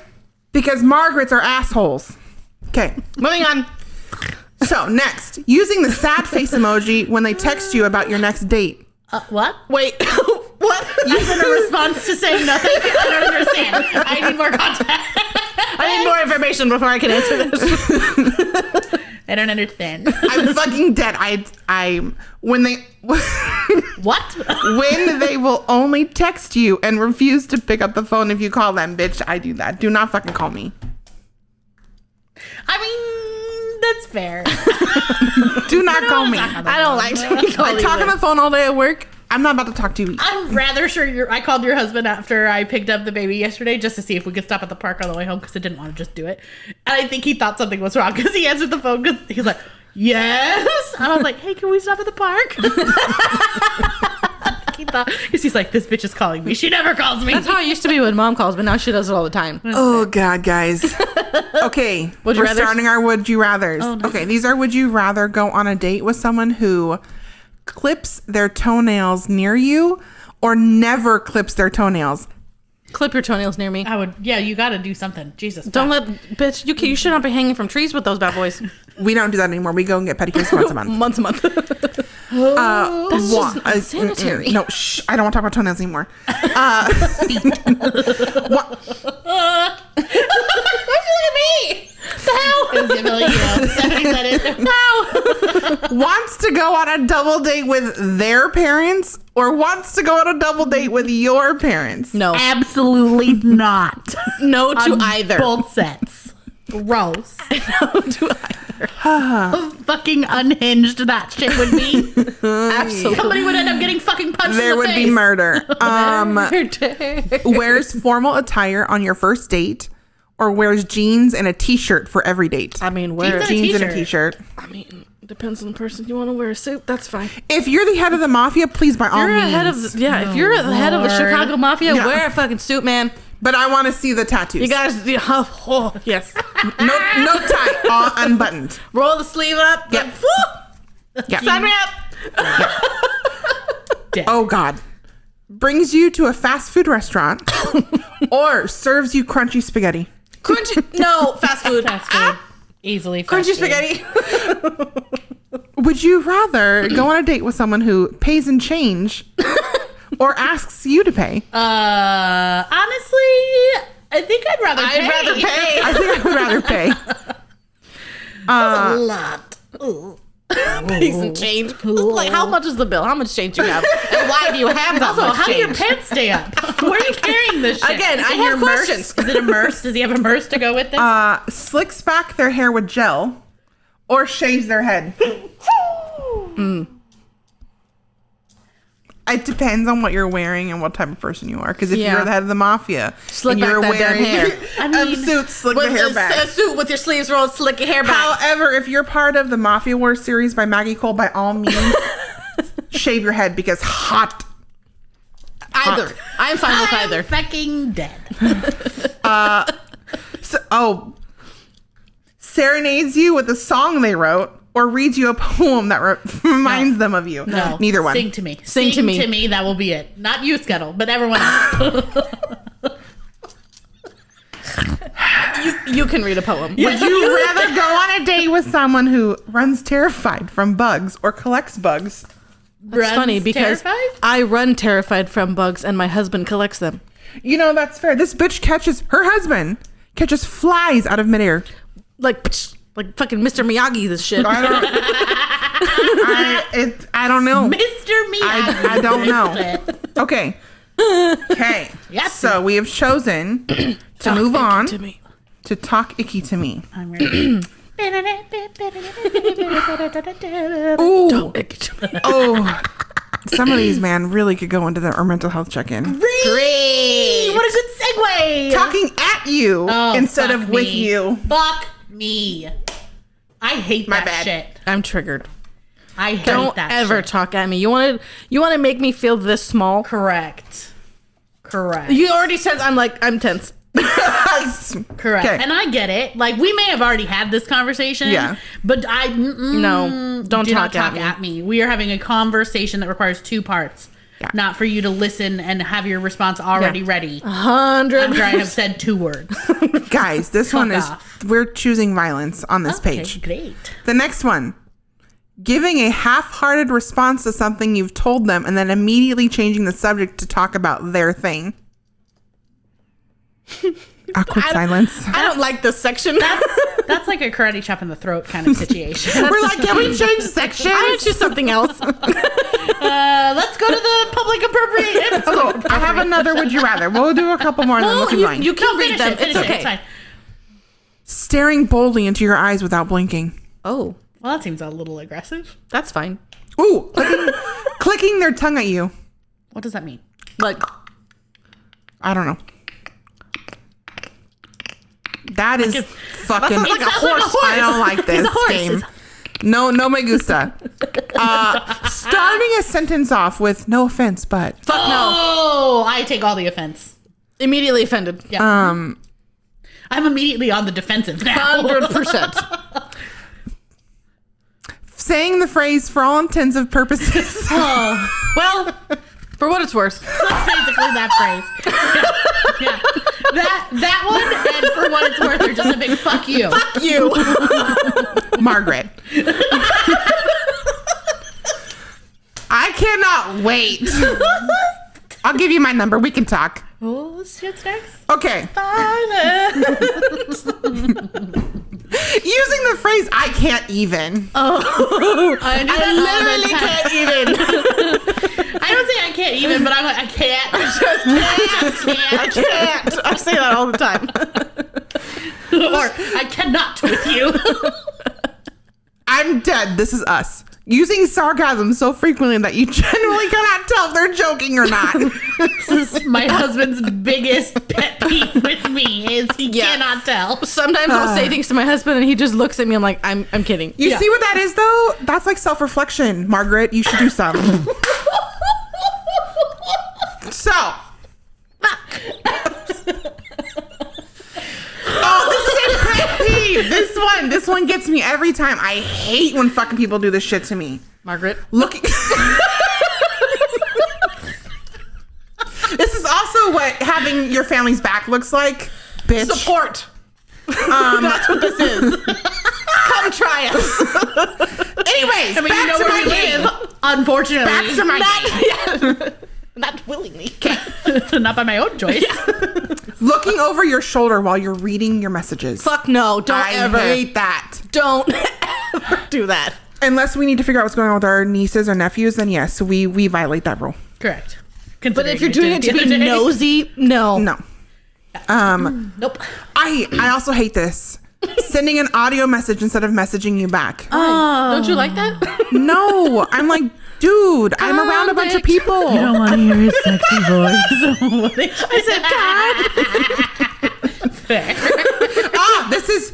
Because Margarets are assholes. Okay. Moving on. So next, using the sad face emoji when they text you about your next date. What? Wait. What? As in a response to saying nothing? I don't understand. I need more context. I need more information before I can answer this. I don't understand. I'm fucking dead. When they What? when they will only text you and refuse to pick up the phone if you call them, bitch. I do that. Do not fucking call me. I mean, that's fair. Do not call me. I don't like to be called I talk on the phone all day at work. I'm not about to talk to you. I'm rather sure I called your husband after I picked up the baby yesterday just to see if we could stop at the park on the way home because I didn't want to just do it. And I think he thought something was wrong because he answered the phone because he was like, Yes. And I was like, hey, can we stop at the park? He thought, because he's like, this bitch is calling me. She never calls me. That's how it used to be when mom calls, but now she does it all the time. Oh, God, guys. Okay. Would you we're rathers? starting our would you rathers. Oh, no. Okay. These are would you rather go on a date with someone who clips their toenails near you or never clips their toenails? Clip your toenails near me. I would, yeah, you got to do something. Jesus. Don't let, bitch, you should not be hanging from trees with those bad boys. We don't do that anymore. We go and get pedicures once a month. Months a month. That's just unsanitary. No, shh. I don't want to talk about toenails anymore. Look at me. The hell? Stephanie said it. Wants to go on a double date with their parents or wants to go on a double date with your parents? No. Absolutely not. No to On either. Both sets. Gross. No to either. Fucking unhinged that shit would be. Absolutely. Somebody would end up getting fucking punched There in the would face. be murder. Wears formal attire on your first date or wears jeans and a t-shirt for every date? I mean, where? Jeans Jeans and a t-shirt. t-shirt. I mean, depends on the person. You want to wear a suit? That's fine. If you're the head of the mafia, please by all You're means. ahead of, if you're the head of the Lord. Chicago Mafia, Yeah. wear a fucking suit, man. But I want to see the tattoos. You guys, yes. no tie, all unbuttoned. Roll the sleeve up. Yep. Yeah. Sign me up. Oh God. Brings you to a fast food restaurant or serves you crunchy spaghetti. Crunchy. No, fast food. Fast food. Easily fast Crunchy food. spaghetti. Would you rather go on a date with someone who pays in change or asks you to pay? Honestly, I think I'd rather pay. I'd rather pay. I think I would rather pay. A lot. Ooh. Pays and change. Like, how much is the bill? How much change do you have? And why do you have that Also, much how do your change? pants stay up? Where are you carrying this shit? Again, Is I it have your merce? questions. Is it immersed? Does he have immersed to go with this? Slicks back their hair with gel or shaves their head. It depends on what you're wearing and what type of person you are. Because if Yeah. you're the head of the mafia Slick and back you're that damn wearing hair. I mean, a suit, slick the With hair a back. suit with your sleeves rolled, slick your hair back. However, if you're part of the Mafia Wars series by Maggie Cole, by all means, shave your head because hot. Either. I'm fine with I'm either. fucking dead. Serenades you with a song they wrote or reads you a poem that reminds them of you. No. Neither one. Sing to me. Sing to me. to me. That will be it. Not you, Scuttle, but everyone else. You can read a poem. Would you rather go on a date with someone who runs terrified from bugs or collects bugs? That's funny because terrified? I run terrified from bugs and my husband collects them. You know, that's fair. This bitch her husband catches flies out of midair. Like fucking Mr. Miyagi, this shit. I don't know. Mr. Miyagi. I don't know. Okay. Okay. Yes. So we have chosen to move on to me. to talk icky to me. I'm ready. Ooh. Oh. Some of these, man, really could go into our mental health check-in. Great. What a good segue. Talking at you Oh, instead fuck of with me. you. Fuck me. I hate My that bad. shit. I'm triggered. I hate Don't that ever shit. talk at me. You want to make me feel this small? Correct. You already said I'm tense. Correct. Okay. And I get it. Like, we may have already had this conversation. Yeah. But No, don't do not talk talk at me. at me. We are having a conversation that requires two parts. Yeah. Not for you to listen and have your response already ready 100. after I have said 2 words. Guys, this one is, off. we're choosing violence on this page. Great. The next one. Giving a half-hearted response to something you've told them and then immediately changing the subject to talk about their thing. Awkward silence. I don't like this section. That's like a karate chop in the throat kind of situation. We're like, can we change sections? I would choose something else. Let's go to the public appropriate. Cool. I have another would you rather. We'll do a couple more and then we'll keep going. You can No, read finish them. it, finish It's it, okay. It's fine. Staring boldly into your eyes without blinking. Oh, Well, that seems a little aggressive. that's fine. Ooh, clicking their tongue at you. What does that mean? Like, I don't know. That is fucking. It sounds like a horse. I don't like this It's a horse. game. No me gusta. Starting a sentence off with no offense, but. Fuck no. Oh, I take all the offense. Immediately offended. Yeah. I'm immediately on the defensive now. 100%. Saying the phrase for all intents and purposes. Oh, Well, for what it's worth. that's basically that phrase. Yeah. That one, and for what it's worth, they're just a big fuck you. Fuck you. Margaret. I cannot wait. I'll give you my number. We can talk. Oh, shit next. Okay. Using the phrase "I can't even." Oh, I do that literally all the time. can't even. I don't say I can't even, but I'm like, I can't. I just can't. I can't. I say that all the time. Or I cannot with you. I'm dead. This is us. Using sarcasm so frequently that you generally cannot tell if they're joking or not. This is my husband's biggest pet peeve with me is he cannot tell. Sometimes I'll say things to my husband and he just looks at me. I'm like, I'm kidding. You see what that is, though? That's like self-reflection. Margaret, you should do some. So. Oh, this is a pet peeve. This one gets me every time. I hate when fucking people do this shit to me. Margaret. Looking. This is also what having your family's back looks like, bitch. Support. That's what this is. Come try us. Anyways, I mean, back you know to where my we game. live, unfortunately. Back to my game. Not willingly. Not by my own choice. Looking over your shoulder while you're reading your messages. Fuck no. Don't I ever. hate that. Don't ever do that. Unless we need to figure out what's going on with our nieces or nephews, then yes, we violate that rule. Correct. But if you're doing it to the be other day. nosy, no. No. Nope. I also hate this. Sending an audio message instead of messaging you back. Don't you like that? No, I'm like, dude, I'm around a bunch of people. I don't want to hear his sexy voice. I said, God. Fair. This is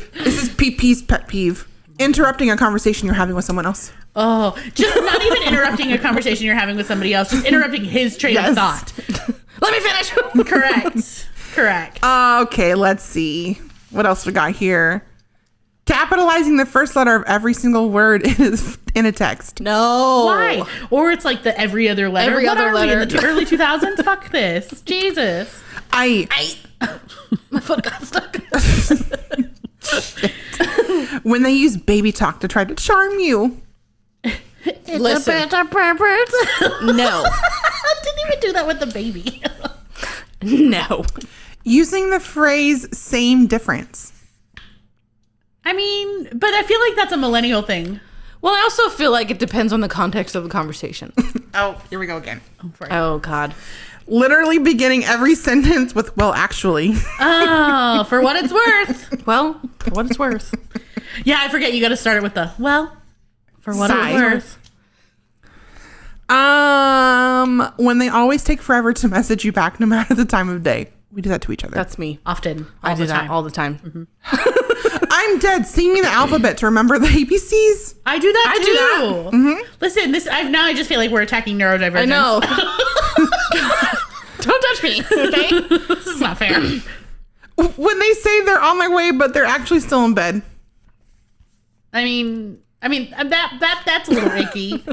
PP's pet peeve. Interrupting a conversation you're having with someone else. Oh, just not even interrupting a conversation you're having with somebody else, just interrupting his train of thought. Let me finish. Correct. Okay, let's see. What else we got here? Capitalizing the first letter of every single word in a text. No. Why? Or it's like the every other letter. Every What other are we, in letter. the early 2000s? Fuck this. Jesus. My foot got stuck. When they use baby talk to try to charm you. Listen. No. I didn't even do that with the baby. No. Using the phrase same difference. I mean, but I feel like that's a millennial thing. Well, I also feel like it depends on the context of the conversation. Oh, here we go again. Oh, God. Literally beginning every sentence with, well, actually. Oh, for what it's worth. Well, for what it's worth. Yeah, I forget you got to start it with the, well, for what Sigh. it's worth. When they always take forever to message you back no matter the time of day. We do that to each other. That's me. Often. I do the that time. all the time. Mm-hmm. I'm dead. Singing the alphabet to remember the ABCs. I do that too. do that. Mm-hmm. Listen, I just feel like we're attacking neurodivergence. I know. Don't touch me, okay? This is not fair. When they say they're on their way, but they're actually still in bed. I mean that's a little icky.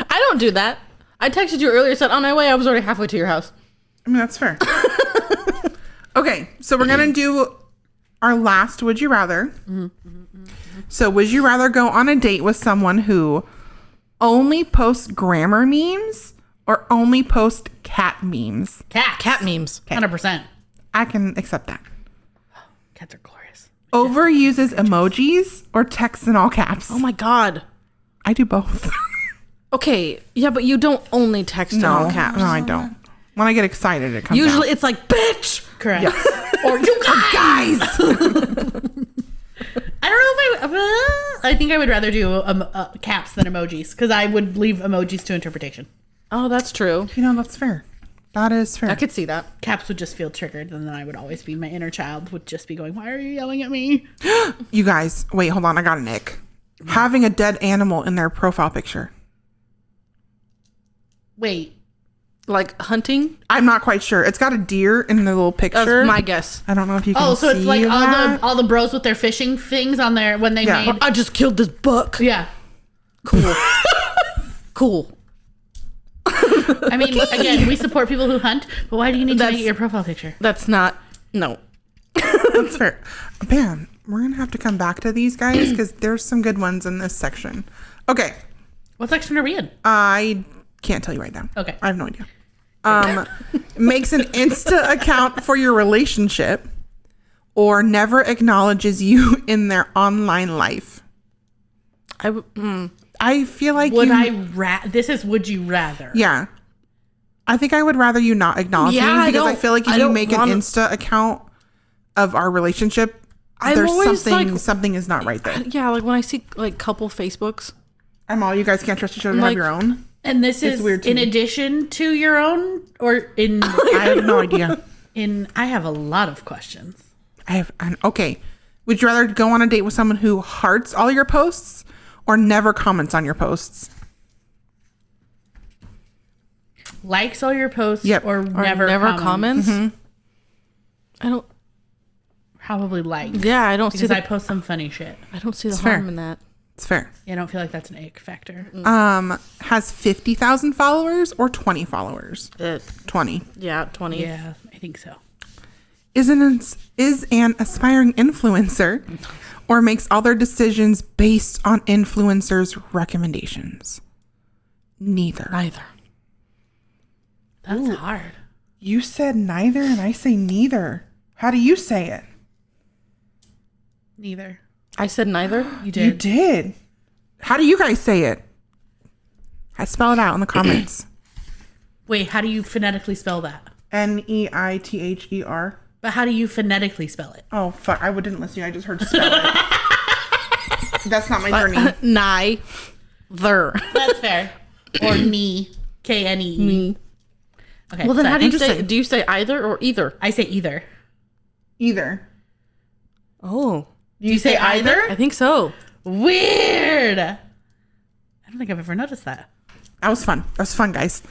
I don't do that. I texted you earlier, said on my way, I was already halfway to your house. I mean, that's fair. Okay, so we're going to do our last Would You Rather. So would you rather go on a date with someone who only posts grammar memes or only posts cat memes? Cat memes. 100%. I can accept that. Cats are glorious. Overuses emojis or text in all caps? Oh my God. I do both. Okay, yeah, but you don't only text in all caps. No, I don't. When I get excited, it comes Usually out. it's like, bitch. Correct. Yes. Or you guys. I don't know if I think I would rather do caps than emojis because I would leave emojis to interpretation. Oh, that's true. You know, that's fair. That is fair. I could see that. Caps would just feel triggered, and then I would always be my inner child would just be going, "Why are you yelling at me?" You guys, wait, hold on. I got an ick. Having a dead animal in their profile picture. Wait. Like hunting? I'm not quite sure. It's got a deer in the little picture. That's my guess. I don't know if you can Oh, so see it's like that. all the bros with their fishing things on there when they made. I just killed this buck. Yeah. Cool. Cool. I mean, again, we support people who hunt, but why do you need to make it your profile picture? That's not. No. That's fair. Man, we're going to have to come back to these guys because there's some good ones in this section. Okay. What section are we in? I can't tell you right now. Okay. I have no idea. Makes an Insta account for your relationship or never acknowledges you in their online life. I feel like this is would you rather? Yeah. I think I would rather you not acknowledge me because I feel like if you make an Insta account of our relationship, there's something is not right there. Yeah, like when I see like couple Facebooks. I'm all, you guys can't trust each other to have your own. And this is in addition to your own or in I have no idea. I have a lot of questions. Okay. Would you rather go on a date with someone who hearts all your posts or never comments on your posts? Likes all your posts or never comments? Mm-hmm. I don't. Probably likes. Yeah, I don't see because I post some funny shit. I don't see the harm in that. It's fair. Yeah, I don't feel like that's an ick factor. Has 50,000 followers or 20 followers? 20. Yeah, 20. Yeah, I think so. Is an aspiring influencer or makes all their decisions based on influencers' recommendations? Neither. That's hard. You said neither and I say neither. How do you say it? Neither. I said neither. You did. You did. How do you guys say it? I spell it out in the comments. Wait, how do you phonetically spell that? Neither. But how do you phonetically spell it? Oh, fuck. I didn't listen to you. I just heard spell it. That's not my journey. Neither. That's fair. Or knee. Knee. Okay. Well, then how do you say? Do you say either or either? I say either. Either. Oh. Do you say either? I think so. Weird. I don't think I've ever noticed that. That was fun. That was fun, guys.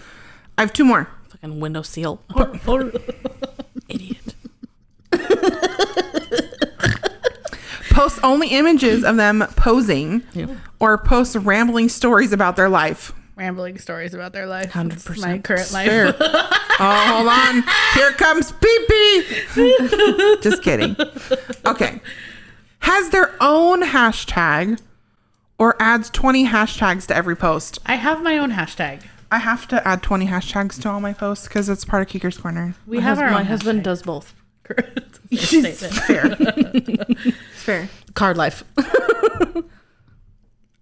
I have two more. Fucking window seal. Idiot. Post only images of them posing or post rambling stories about their life. Rambling stories about their life. 100%. My current life. Oh, hold on. Here comes pee-pee. Just kidding. Okay. Has their own hashtag or adds 20 hashtags to every post. I have my own hashtag. I have to add 20 hashtags to all my posts because it's part of Keke's Corner. We have our own My husband hashtag. does both. Fair. Fair. Card life.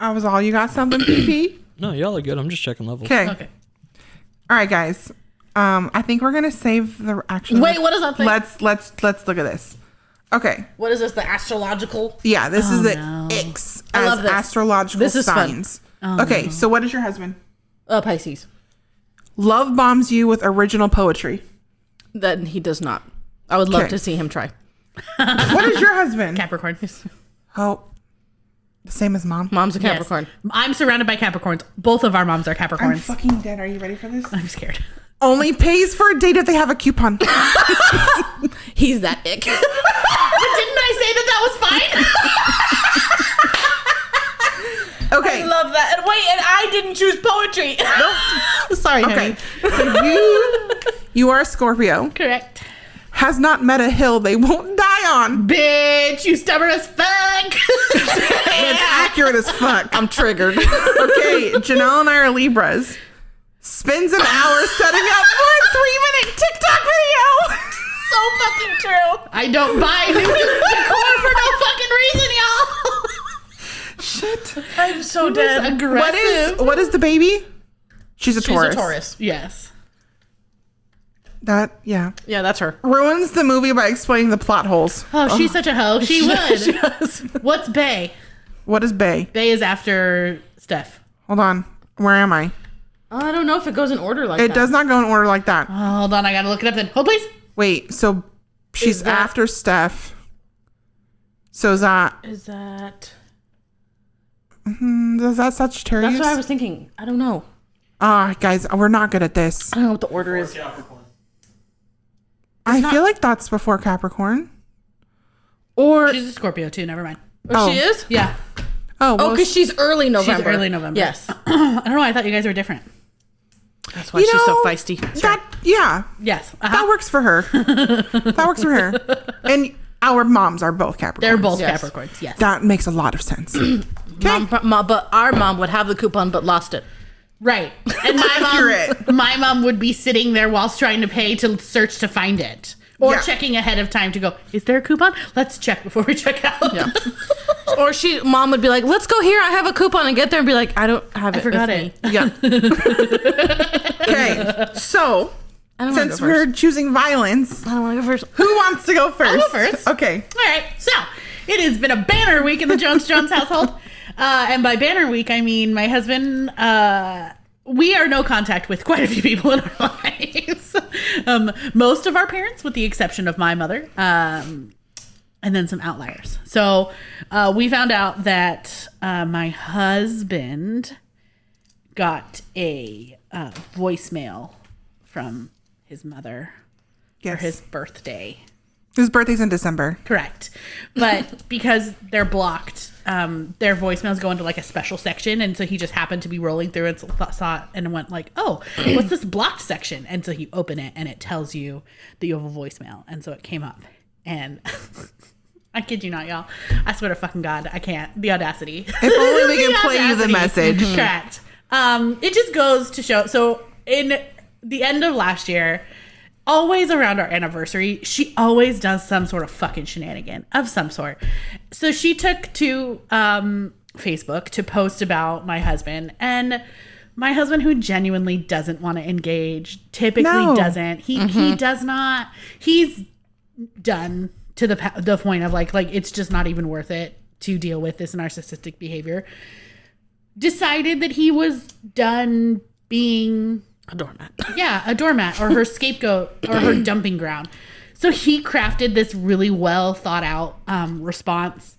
I was all. You got something, pee-pee? No, y'all are good. I'm just checking levels. Okay. All right, guys. I think we're gonna save the actual. Wait, what is that thing? Let's look at this. Okay. What is this? The astrological? Yeah, this is the X I love as this. astrological This is fun. signs. Okay, so what is your husband? Pisces. Love bombs you with original poetry. That he does not. I would love Okay. to see him try. What is your husband? Capricorn. Oh, the same as mom. Mom's a Yes. Capricorn. I'm surrounded by Capricorns. Both of our moms are I'm Capricorns. fucking dead. Are you ready for this? I'm scared. Only pays for a date if they have a coupon. He's that ick. But didn't I say that was fine? Okay. Love that. And wait, and I didn't choose poetry. Sorry, Okay. honey. So you are a Scorpio. Correct. Has not met a hill they won't die on. Bitch, you stubborn as fuck. It's accurate as fuck. I'm triggered. Okay, Janelle and I are Libras. Spends an hour setting up for a 3-minute TikTok video. So fucking true. I don't buy new decor for no fucking reason, y'all. Shit. I'm so dead. Aggressive. What is the baby? She's a Taurus. She's a Taurus. Yes. That, yeah. Yeah, that's her. Ruins the movie by explaining the plot holes. Oh, she's such a hoe. She would. She does. What's Bay? What is Bay? Bay is after Steph. Hold on. Where am I? I don't know if it goes in order like that. It does not go in order like that. Oh, hold on, I gotta look it up then. Hold, please. Wait, so she's Is that- after Steph. So is that Is that... Is that Sagittarius? That's what I was thinking. I don't know. Guys, we're not good at this. I don't know what the order is. I feel like that's before Capricorn. Or She's a Scorpio too. Never mind. Oh, she is? Yeah. oh, Oh, well, because she's early November. She's early November. Yes. I don't know. I thought you guys were different. That's why You she's so know, feisty. yeah, Yes. that works for her. That works for her. And our moms are both Capricorns. They're both Yes. Capricorns. Yes. That makes a lot of sense. But our mom would have the coupon but lost it. Right. And my mom would be sitting there whilst trying to pay to search to find it. Or Yeah. checking ahead of time to go, is there a coupon? Let's check before we check out. Yeah. Or mom would be like, let's go here. I have a coupon, and get there and be like, I don't have it. forgot with it. Me. Yeah. Okay. So, I don't want to since go we're first. choosing violence, I don't want to go first. who wants to go first? I'll go first. Okay. All right. So it has been a banner week in the Jones household. And by banner week, I mean my husband, we are no contact with quite a few people in our lives. Most of our parents, with the exception of my mother, and then some outliers. So we found out that my husband got a voicemail from his mother for his birthday. His birthday's in December. Correct. But because they're blocked, their voicemails go into like a special section. And so he just happened to be rolling through and saw it and went like, oh, what's this blocked section? And so you open it and it tells you that you have a voicemail. And so it came up. And I kid you not, y'all. I swear to fucking God, I can't. The audacity. If only we can play you the message. Correct. It just goes to show. So in the end of last year, always around our anniversary, she always does some sort of fucking shenanigan of some sort. So she took to Facebook to post about my husband, and my husband, who genuinely doesn't want to engage, typically doesn't. He does not. He's done to the point of like it's just not even worth it to deal with this narcissistic behavior. Decided that he was done being A doormat. yeah, a doormat or her scapegoat or her dumping ground. So he crafted this really well thought out response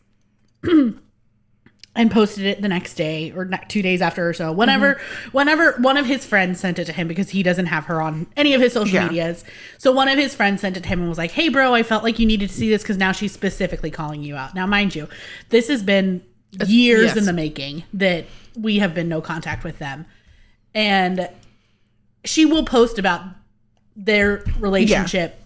and posted it the next day or 2 days after or so. Whenever one of his friends sent it to him, because he doesn't have her on any of his social medias. So one of his friends sent it to him and was like, hey bro, I felt like you needed to see this because now she's specifically calling you out. Now, mind you, this has been years in the making that we have been no contact with them. And she will post about their relationship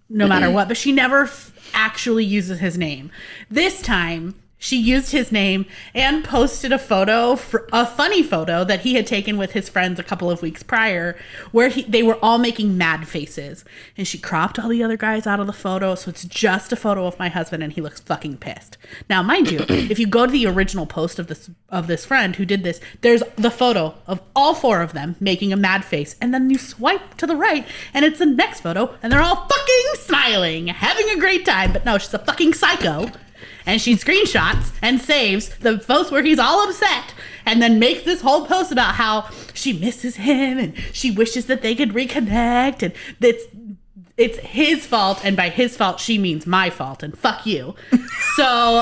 no matter what, but she never actually uses his name. This time, she used his name and posted a funny photo that he had taken with his friends a couple of weeks prior, where they were all making mad faces. And she cropped all the other guys out of the photo, so it's just a photo of my husband, and he looks fucking pissed. Now, mind you, if you go to the original post of this friend who did this, there's the photo of all four of them making a mad face, and then you swipe to the right, and it's the next photo, and they're all fucking smiling, having a great time. But no, she's a fucking psycho. And she screenshots and saves the post where he's all upset, and then makes this whole post about how she misses him and she wishes that they could reconnect, and it's his fault, and by his fault she means my fault, and fuck you. So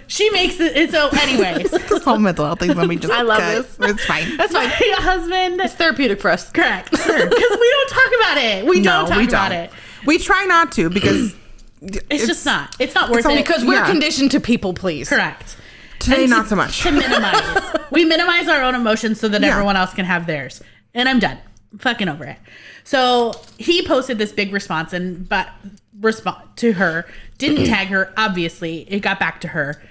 she makes it. So anyways, This whole mental health thing when we just I love cut. this. It's fine. that's my husband. It's therapeutic for us. Correct. Because we don't talk about it. We don't talk about it. We try not to because It's just not. It's not worth it. Because we're Yeah. conditioned to people please. Correct. today And not so much. To minimize. We minimize our own emotions so that Yeah. everyone else can have theirs. And I'm done. I'm fucking over it. So he posted this big response to her. Didn't tag her, obviously. It got back to her.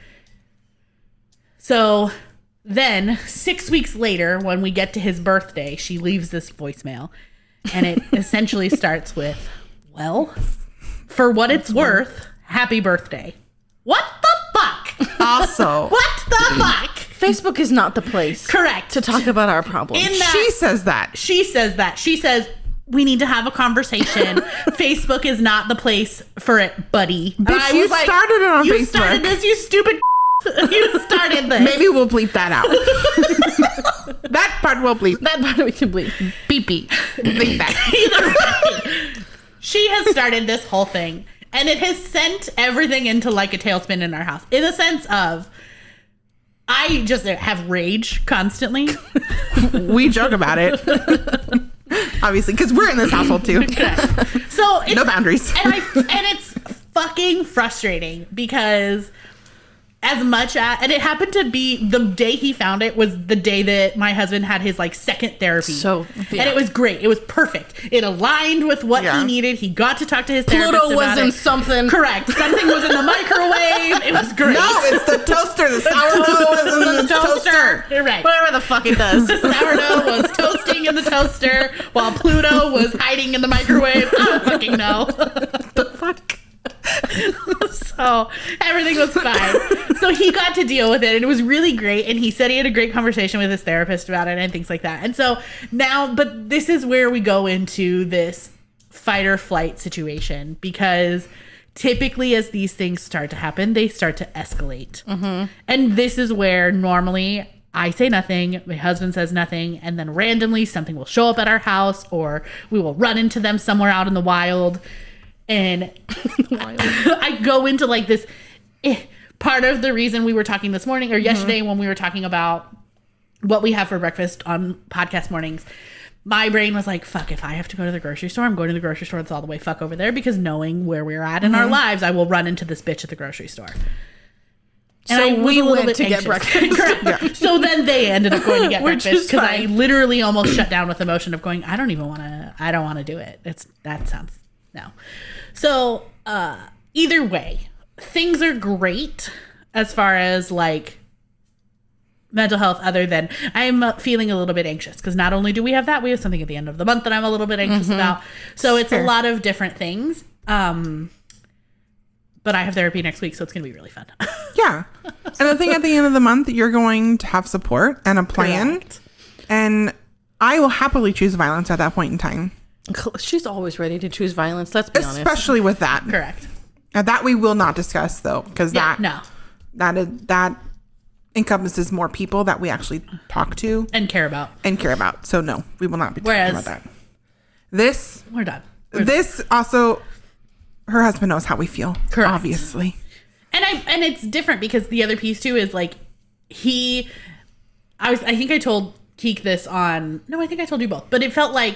So then 6 weeks later, when we get to his birthday, she leaves this voicemail. And it essentially starts with, well, for what it's worth, happy birthday. What the fuck? Also, What the fuck? Facebook is not the place Correct. to talk about our problems. In that, she says that. she says, we need to have a conversation. Facebook is not the place for it, buddy. And Bitch, I you was like, started it on you Facebook. started this, you stupid. You started this. Maybe we'll bleep that out. That part we'll bleep. that part we can believe. Beep beep. Bleep that. Either way, she has started this whole thing, and it has sent everything into like a tailspin in our house, in the sense of I just have rage constantly. We joke about it. Obviously, because we're in this household too. So it's, no boundaries. And it's fucking frustrating because as much as, and it happened to be the day he found it was the day that my husband had his like second therapy. So, yeah. And it was great. It was perfect. It aligned with what he needed. He got to talk to his therapist Pluto was in something. Correct. Something was in the microwave. It was great. No, it's the toaster. The sourdough was in the toaster. You're right. Whatever the fuck it does. The sourdough was toasting in the toaster while Pluto was hiding in the microwave. I don't fucking know. The fuck? So everything was fine. So he got to deal with it and it was really great. And he said he had a great conversation with his therapist about it and things like that. And so now, but this is where we go into this fight or flight situation because typically as these things start to happen, they start to escalate. And this is where normally I say nothing, my husband says nothing, and then randomly something will show up at our house or we will run into them somewhere out in the wild. And I go into like this part of the reason we were talking this morning or yesterday when we were talking about what we have for breakfast on podcast mornings. My brain was like, fuck, if I have to go to the grocery store, I'm going to the grocery store. It's all the way fuck over there because knowing where we're at in our lives, I will run into this bitch at the grocery store. And so we went to get breakfast. Correct. Yeah. So then they ended up going to get breakfast because I literally almost shut down with emotion of going, I don't want to do it. That sounds, no. So either way, things are great as far as like mental health other than I'm feeling a little bit anxious because not only do we have that, we have something at the end of the month that I'm a little bit anxious about. So it's a lot of different things. But I have therapy next week, so it's going to be really fun. Yeah. And the thing at the end of the month, you're going to have support and a plan. Correct. And I will happily choose violence at that point in time. She's always ready to choose violence. Let's be honest. Especially with that. Correct. Now, that we will not discuss though, because that encompasses more people that we actually talk to and care about. So no, we will not be talking about that. We're done. Also, her husband knows how we feel. Correct. Obviously. And it's different because the other piece too is like I think I told Keke this I think I told you both, but it felt like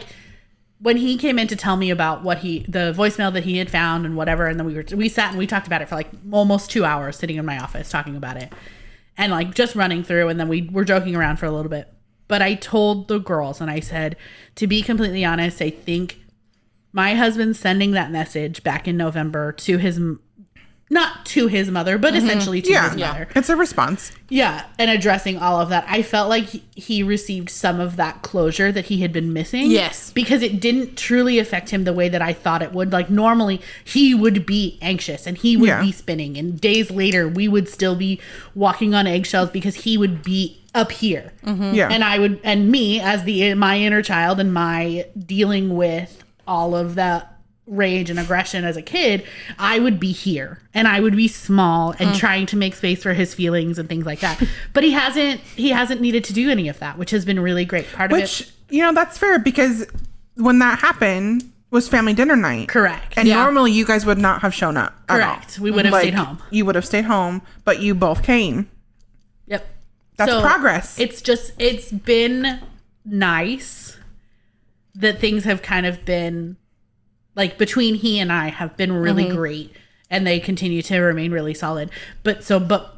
when he came in to tell me about the voicemail that he had found and whatever, and then we sat and we talked about it for like almost 2 hours sitting in my office talking about it and like just running through, and then we were joking around for a little bit. But I told the girls and I said, to be completely honest, I think my husband sending that message back in November to his, not to his mother, but essentially to his mother. It's a response. Yeah. And addressing all of that. I felt like he received some of that closure that he had been missing. Yes. Because it didn't truly affect him the way that I thought it would. Like normally he would be anxious and he would be spinning. And days later we would still be walking on eggshells because he would be up here. Yeah. And me as my inner child and my dealing with all of that rage and aggression as a kid, I would be here and I would be small and trying to make space for his feelings and things like that. But he hasn't needed to do any of that, which has been really great. Which, that's fair because when that happened was family dinner night. Correct. And normally you guys would not have shown up. Correct. We would have stayed home. You would have stayed home, but you both came. Yep. That's progress. It's been nice that things have kind of been like between he and I have been really great and they continue to remain really solid. But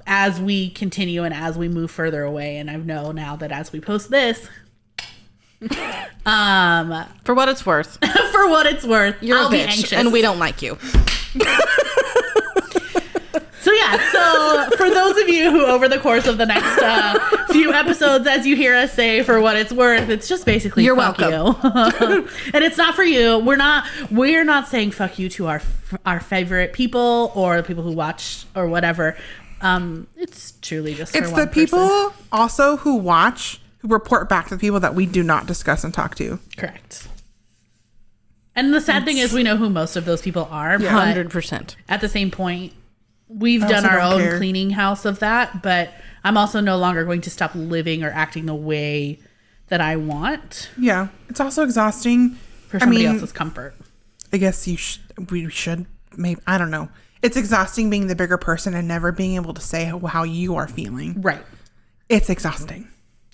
as we continue and as we move further away, and I know now that as we post this, for what it's worth, I'll be bitch anxious and we don't like you. So for those of you who over the course of the next few episodes, as you hear us say for what it's worth, it's just basically you're fuck welcome. You. And it's not for you. We're not saying fuck you to our favorite people or the people who watch or whatever. It's truly just for one the people person. Also who watch, who report back to the people that we do not discuss and talk to. Correct. And the sad thing is we know who most of those people are. 100%. At the same point, we've done our own cleaning house of that, but I'm also no longer going to stop living or acting the way that I want. Yeah. It's also exhausting. For somebody else's comfort. I guess we should, maybe, I don't know. It's exhausting being the bigger person and never being able to say how you are feeling. Right. It's exhausting.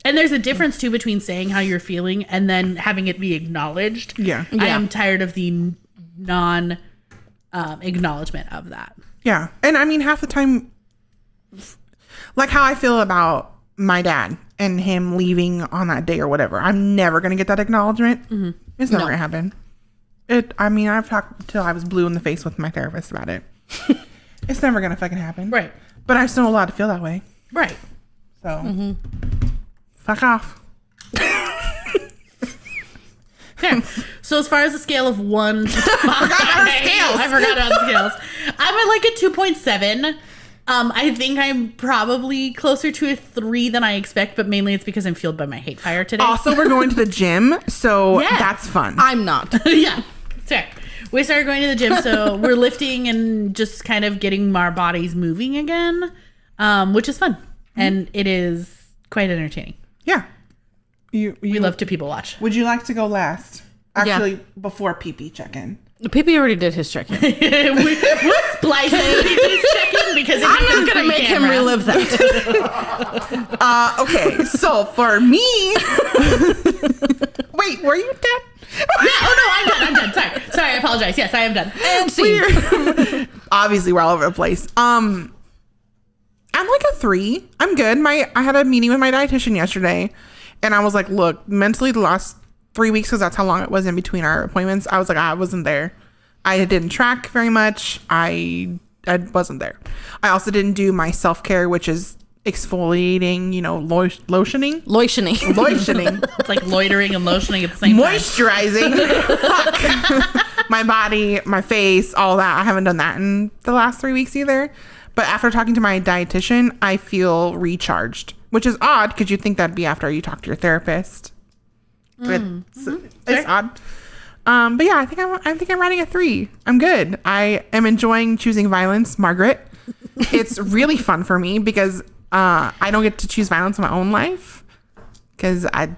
And there's a difference too between saying how you're feeling and then having it be acknowledged. Yeah. I am tired of the non acknowledgement of that. Yeah. And I mean, half the time, like how I feel about my dad and him leaving on that day or whatever, I'm never going to get that acknowledgement. It's never going to happen. I've talked till I was blue in the face with my therapist about it. It's never going to fucking happen. Right. But I'm still allowed to feel that way. Right. So, fuck off. Okay. So as far as the scale of 1 to 5, I forgot about the scales. I'm at like a 2.7. I think I'm probably closer to a 3 than I expect, but mainly it's because I'm fueled by my hate fire today. Also, we're going to the gym, so that's fun. I'm not. Yeah. Sorry. We started going to the gym, so we're lifting and just kind of getting our bodies moving again, which is fun. And it is quite entertaining. Yeah. We love to people watch. Would you like to go last? Actually, before pee-pee check-in. PP already did his check-in. We'll splice his check-in because I'm not going to make him relive that. Okay, so for me... Wait, were you dead? Yeah, oh no, I'm done. Sorry, I apologize. Yes, I am done. And scene. Obviously, we're all over the place. I'm like a 3. I'm good. I had a meeting with my dietitian yesterday, and I was like, look, mentally the last 3 weeks, because that's how long it was in between our appointments, I was like, I wasn't there. I didn't track very much. I wasn't there. I also didn't do my self-care, which is exfoliating, lotioning. Lotioning. It's like loitering and lotioning at the same time. Moisturizing. Fuck. My body, my face, all that. I haven't done that in the last 3 weeks either. But after talking to my dietitian, I feel recharged, which is odd because you'd think that'd be after you talk to your therapist. It's odd. But yeah, I think I'm writing a 3. I'm good. I am enjoying choosing violence, Margaret. It's really fun for me because I don't get to choose violence in my own life because I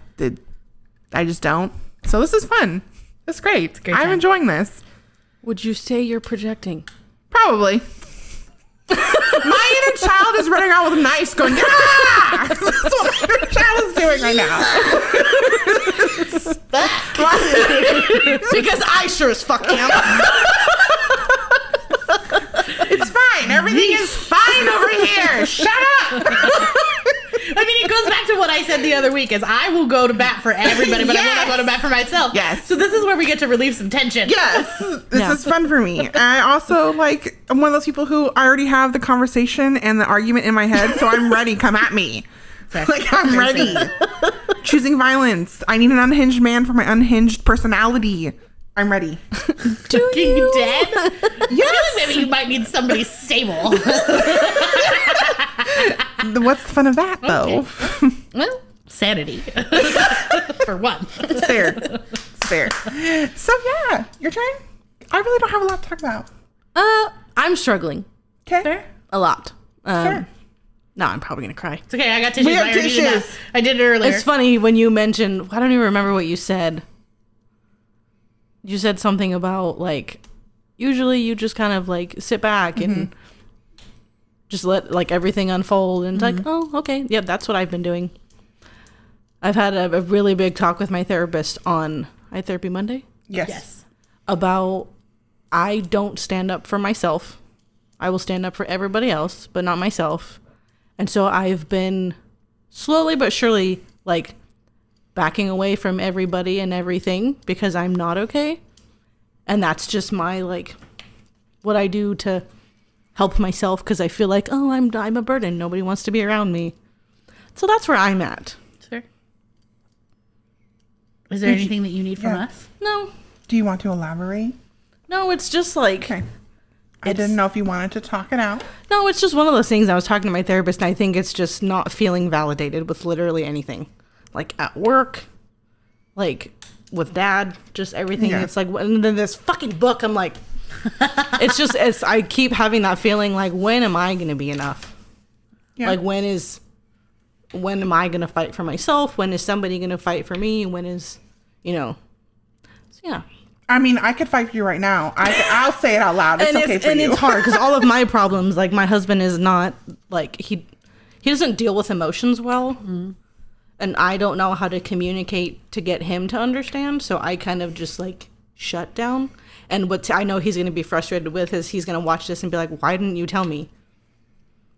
just don't. So this is fun. It's great. I'm enjoying this. Would you say you're projecting? Probably. My inner child is running around with a knife going, ah! That's what my inner child is doing right now. Because I sure as fuck am. It's fine. Everything is fine over here. Shut up. I mean, it goes back to what I said the other week, is I will go to bat for everybody, but I will not go to bat for myself. Yes. So this is where we get to relieve some tension. Yes. This is fun for me. I also, I'm one of those people who I already have the conversation and the argument in my head, so I'm ready. Come at me. I'm ready. Choosing violence. I need an unhinged man for my unhinged personality. I'm ready. You dead? Yes. Maybe you might need somebody stable. What's the fun of that, though? Okay. Well, sanity. For one. It's fair. It's fair. So, yeah. Your turn? I really don't have a lot to talk about. I'm struggling. Okay. Fair. A lot. Sure. No, I'm probably going to cry. It's okay. I got tissues. We have tissues. I did it earlier. It's funny when you mentioned, I don't even remember what you said. You said something about, usually you just kind of, sit back and just let, everything unfold. And it's oh, okay. Yeah, that's what I've been doing. I've had a really big talk with my therapist on iTherapy Monday. Yes. About I don't stand up for myself. I will stand up for everybody else, but not myself. And so I've been slowly but surely, backing away from everybody and everything because I'm not okay. And that's just my, what I do to help myself because I feel like, oh, I'm a burden. Nobody wants to be around me. So that's where I'm at. Sure. Is there anything that you need from us? No. Do you want to elaborate? No, it's just Okay. I didn't know if you wanted to talk it out. No, it's just one of those things. I was talking to my therapist and I think it's just not feeling validated with literally anything. At work, with dad, just everything. Yeah. It's and then this fucking book, I'm I keep having that feeling when am I going to be enough? Yeah. When am I going to fight for myself? When is somebody going to fight for me? When is, so yeah. I mean, I could fight for you right now. I'll say it out loud. It's okay for you. And it's hard because all of my problems, my husband is not, he doesn't deal with emotions well. And I don't know how to communicate to get him to understand. So I kind of just like shut down. And what I know he's going to be frustrated with is he's going to watch this and be like, why didn't you tell me?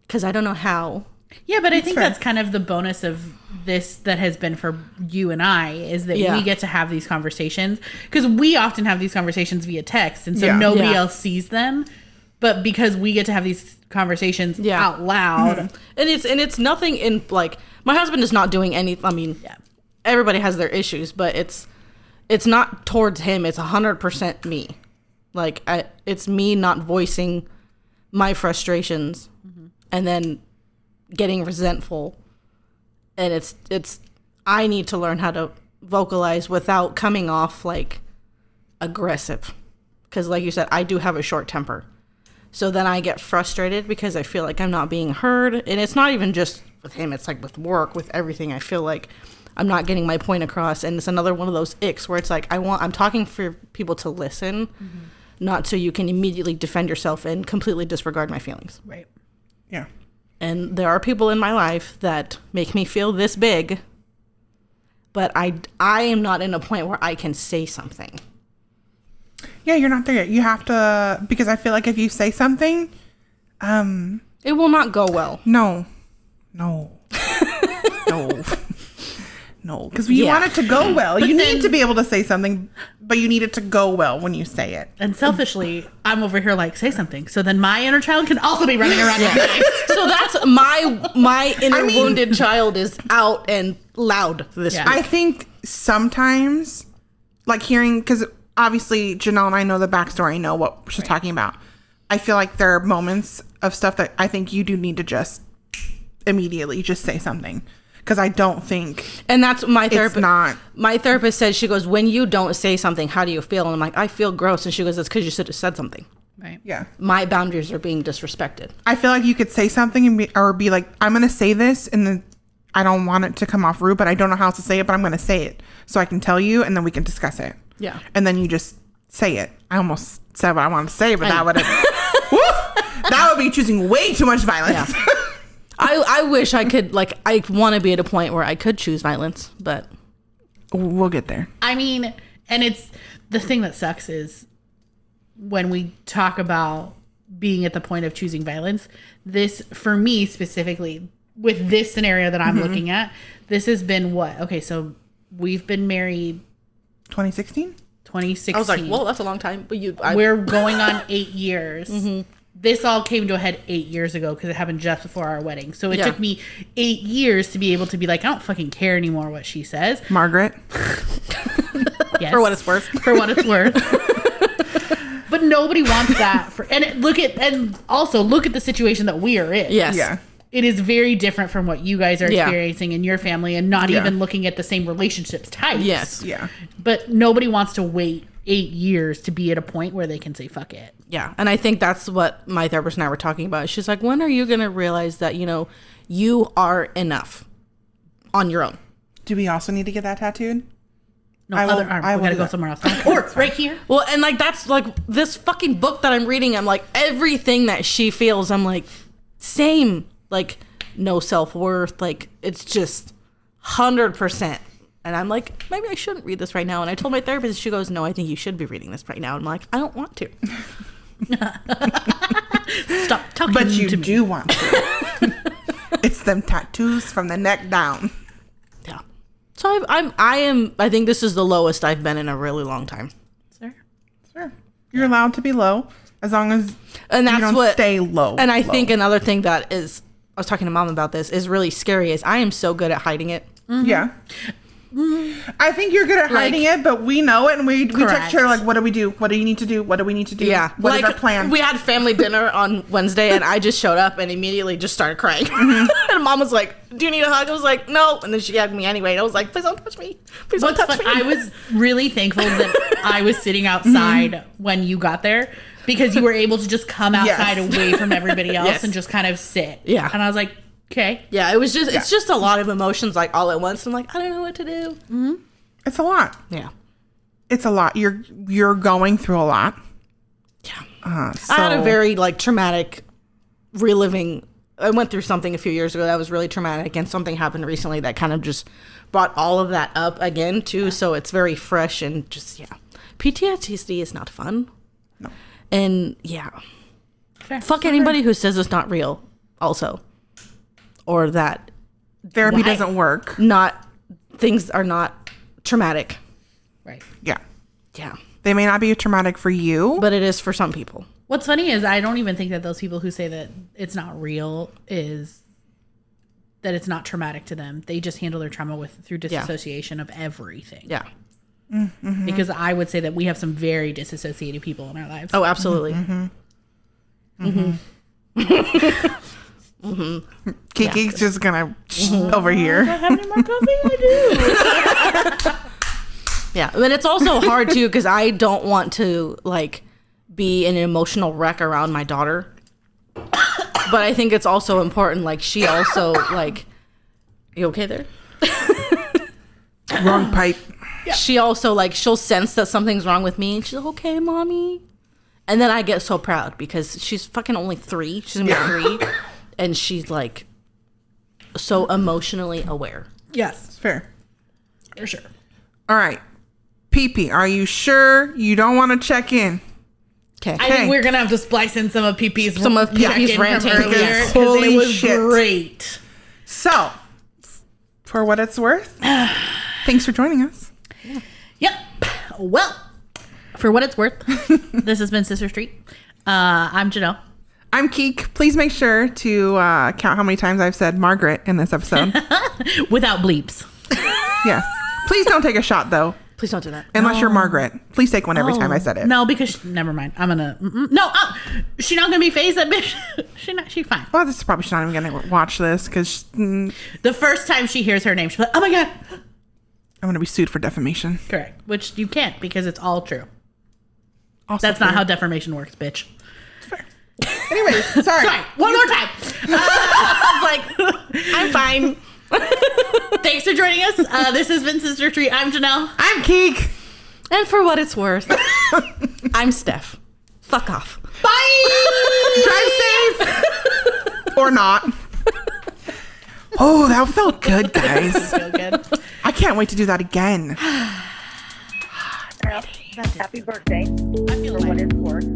Because I don't know how. Yeah, but I think that's kind of the bonus of this that has been for you and I, is that we get to have these conversations. Because we often have these conversations via text, and so nobody else sees them. But because we get to have these conversations out loud. And it's nothing in, like, my husband is not doing any, I mean, everybody has their issues, but it's not towards him. It's 100% me. Like, it's me not voicing my frustrations and then getting resentful. And it's I need to learn how to vocalize without coming off like aggressive. Because like you said, I do have a short temper. So then I get frustrated because I feel like I'm not being heard. And it's not even just with him. It's like with work, with everything. I feel like I'm not getting my point across. And it's another one of those icks where it's like, I'm talking for people to listen, not so you can immediately defend yourself and completely disregard my feelings. Right. Yeah. And there are people in my life that make me feel this big, but I am not in a point where I can say something. Yeah, you're not there yet. You have to, because I feel like if you say something, it will not go well. No, because you want it to go well. You need to be able to say something, but you need it to go well when you say it. And selfishly, I'm over here like, say something. So then my inner child can also be running around. So that's my inner wounded child is out and loud this week. I think sometimes, like hearing, because obviously Janelle and I know the backstory, know what she's talking about. I feel like there are moments of stuff that I think you do need to just immediately just say something. Because I don't think, and that's my therapist. It's not. My therapist said, she goes, when you don't say something, how do you feel? And I'm like, I feel gross. And she goes, it's because you should have said something. Right. Yeah. My boundaries are being disrespected. I feel like you could say something and be like, I'm going to say this, and then I don't want it to come off rude, but I don't know how else to say it, but I'm going to say it so I can tell you, and then we can discuss it. Yeah. And then you just say it. I almost said what I wanted to say, but that would be choosing way too much violence. Yeah. I wish I could, like, I want to be at a point where I could choose violence, but we'll get there. I mean, and it's the thing that sucks is when we talk about being at the point of choosing violence, this, for me specifically, with this scenario that I'm looking at, this has been what? Okay, so we've been married 2016? 2016. I was like, well, that's a long time. But we're going on 8 years. This all came to a head 8 years ago because it happened just before our wedding. So it took me 8 years to be able to be like, I don't fucking care anymore what she says. Margaret. Yes. For what it's worth. For what it's worth. But nobody wants that. And also look at the situation that we are in. Yes. Yeah. It is very different from what you guys are experiencing in your family, and not even looking at the same relationships types. Yes. Yeah. But nobody wants to wait 8 years to be at a point where they can say fuck it. Yeah. And I think that's what my therapist and I were talking about. She's like, when are you going to realize that, you are enough on your own? Do we also need to get that tattooed? No, other arm. We gotta go somewhere else. Or right here. Well, and like, that's like this fucking book that I'm reading. I'm like, everything that she feels, I'm like, same. Like, no self-worth. Like, it's just 100%. And I'm like, maybe I shouldn't read this right now. And I told my therapist, she goes, no, I think you should be reading this right now. And I'm like, I don't want to. Stop talking But you to me. do want to. It's them tattoos from the neck down. Yeah. So I think this is the lowest I've been in a really long time. Sure. You're allowed to be low as long as And that's you don't what stay low. And I low. think another thing that is, I was talking to Mom about this, is really scary is I am so good at hiding it. Yeah. I think you're good at hiding it, but we know it, and we text her like, what do we do? What do you need to do? What do we need to do? Yeah. What is our plan? We had family dinner on Wednesday, and I just showed up and immediately just started crying. And Mom was like, do you need a hug? I was like, no. And then she hugged me anyway. And I was like, please don't touch me. Please don't touch me. I was really thankful that I was sitting outside when you got there, because you were able to just come outside away from everybody else and just kind of sit. Yeah. And I was like, okay. Yeah, it was just, it's just a lot of emotions like all at once. I'm like, I don't know what to do. Mm-hmm. It's a lot. Yeah. It's a lot. You're going through a lot. Yeah. I I had a very like traumatic reliving I went through something a few years ago that was really traumatic, and something happened recently that kind of just brought all of that up again too. So it's very fresh and just PTSD is not fun. No. And fuck anybody who says it's not real. Also, or that Therapy doesn't work. Things are not traumatic. Right. Yeah. Yeah. They may not be traumatic for you, But it is for some people. What's funny is I don't even think that those people who say that it's not real is that it's not traumatic to them. They just handle their trauma through disassociation of everything. Yeah. Mm-hmm. Because I would say that we have some very disassociated people in our lives. Oh, absolutely. Keke's just gonna over here. Have any more coffee? I do. Yeah. And it's also hard too because I don't want to like be an emotional wreck around my daughter. But I think it's also important. Like she also like, you okay there? Wrong pipe. She also like she'll sense that something's wrong with me, and she's like, "Okay, mommy." And then I get so proud because she's fucking only 3. She's gonna be 3, and she's like so emotionally aware. Yes. Fair. For sure. All right. Pee-pee, are you sure you don't want to check in? Okay. I think we're gonna have to splice in some of PP's PP's ranting. earlier because Holy it was shit. great. So, for what it's worth, thanks for joining us. Yep. Well, for what it's worth, this has been Sister Street. I'm Janelle. I'm Keke. Please make sure to count how many times I've said Margaret in this episode. Without bleeps. Yes. Please don't take a shot, though. Please don't do that. Unless you're Margaret. Please take one every time I said it. No, because never mind. I'm gonna she's not gonna be phased. That bitch. She's fine. Well, this is probably she's not even going to watch this because The first time she hears her name, she's like, "Oh my god!" I'm going to be sued for defamation. Correct. Which you can't because it's all true. Also That's not fair. how defamation works, bitch. Anyways, sorry. Sorry. One more time. I was like, I'm fine. Thanks for joining us. This has been Sister Street. I'm Janelle. I'm Keke. And for what it's worth, I'm Steph. Fuck off. Bye. Drive safe. Or not. Oh, that felt good, guys. Feel good. I can't wait to do that again. Happy birthday I feel for what like it's worth.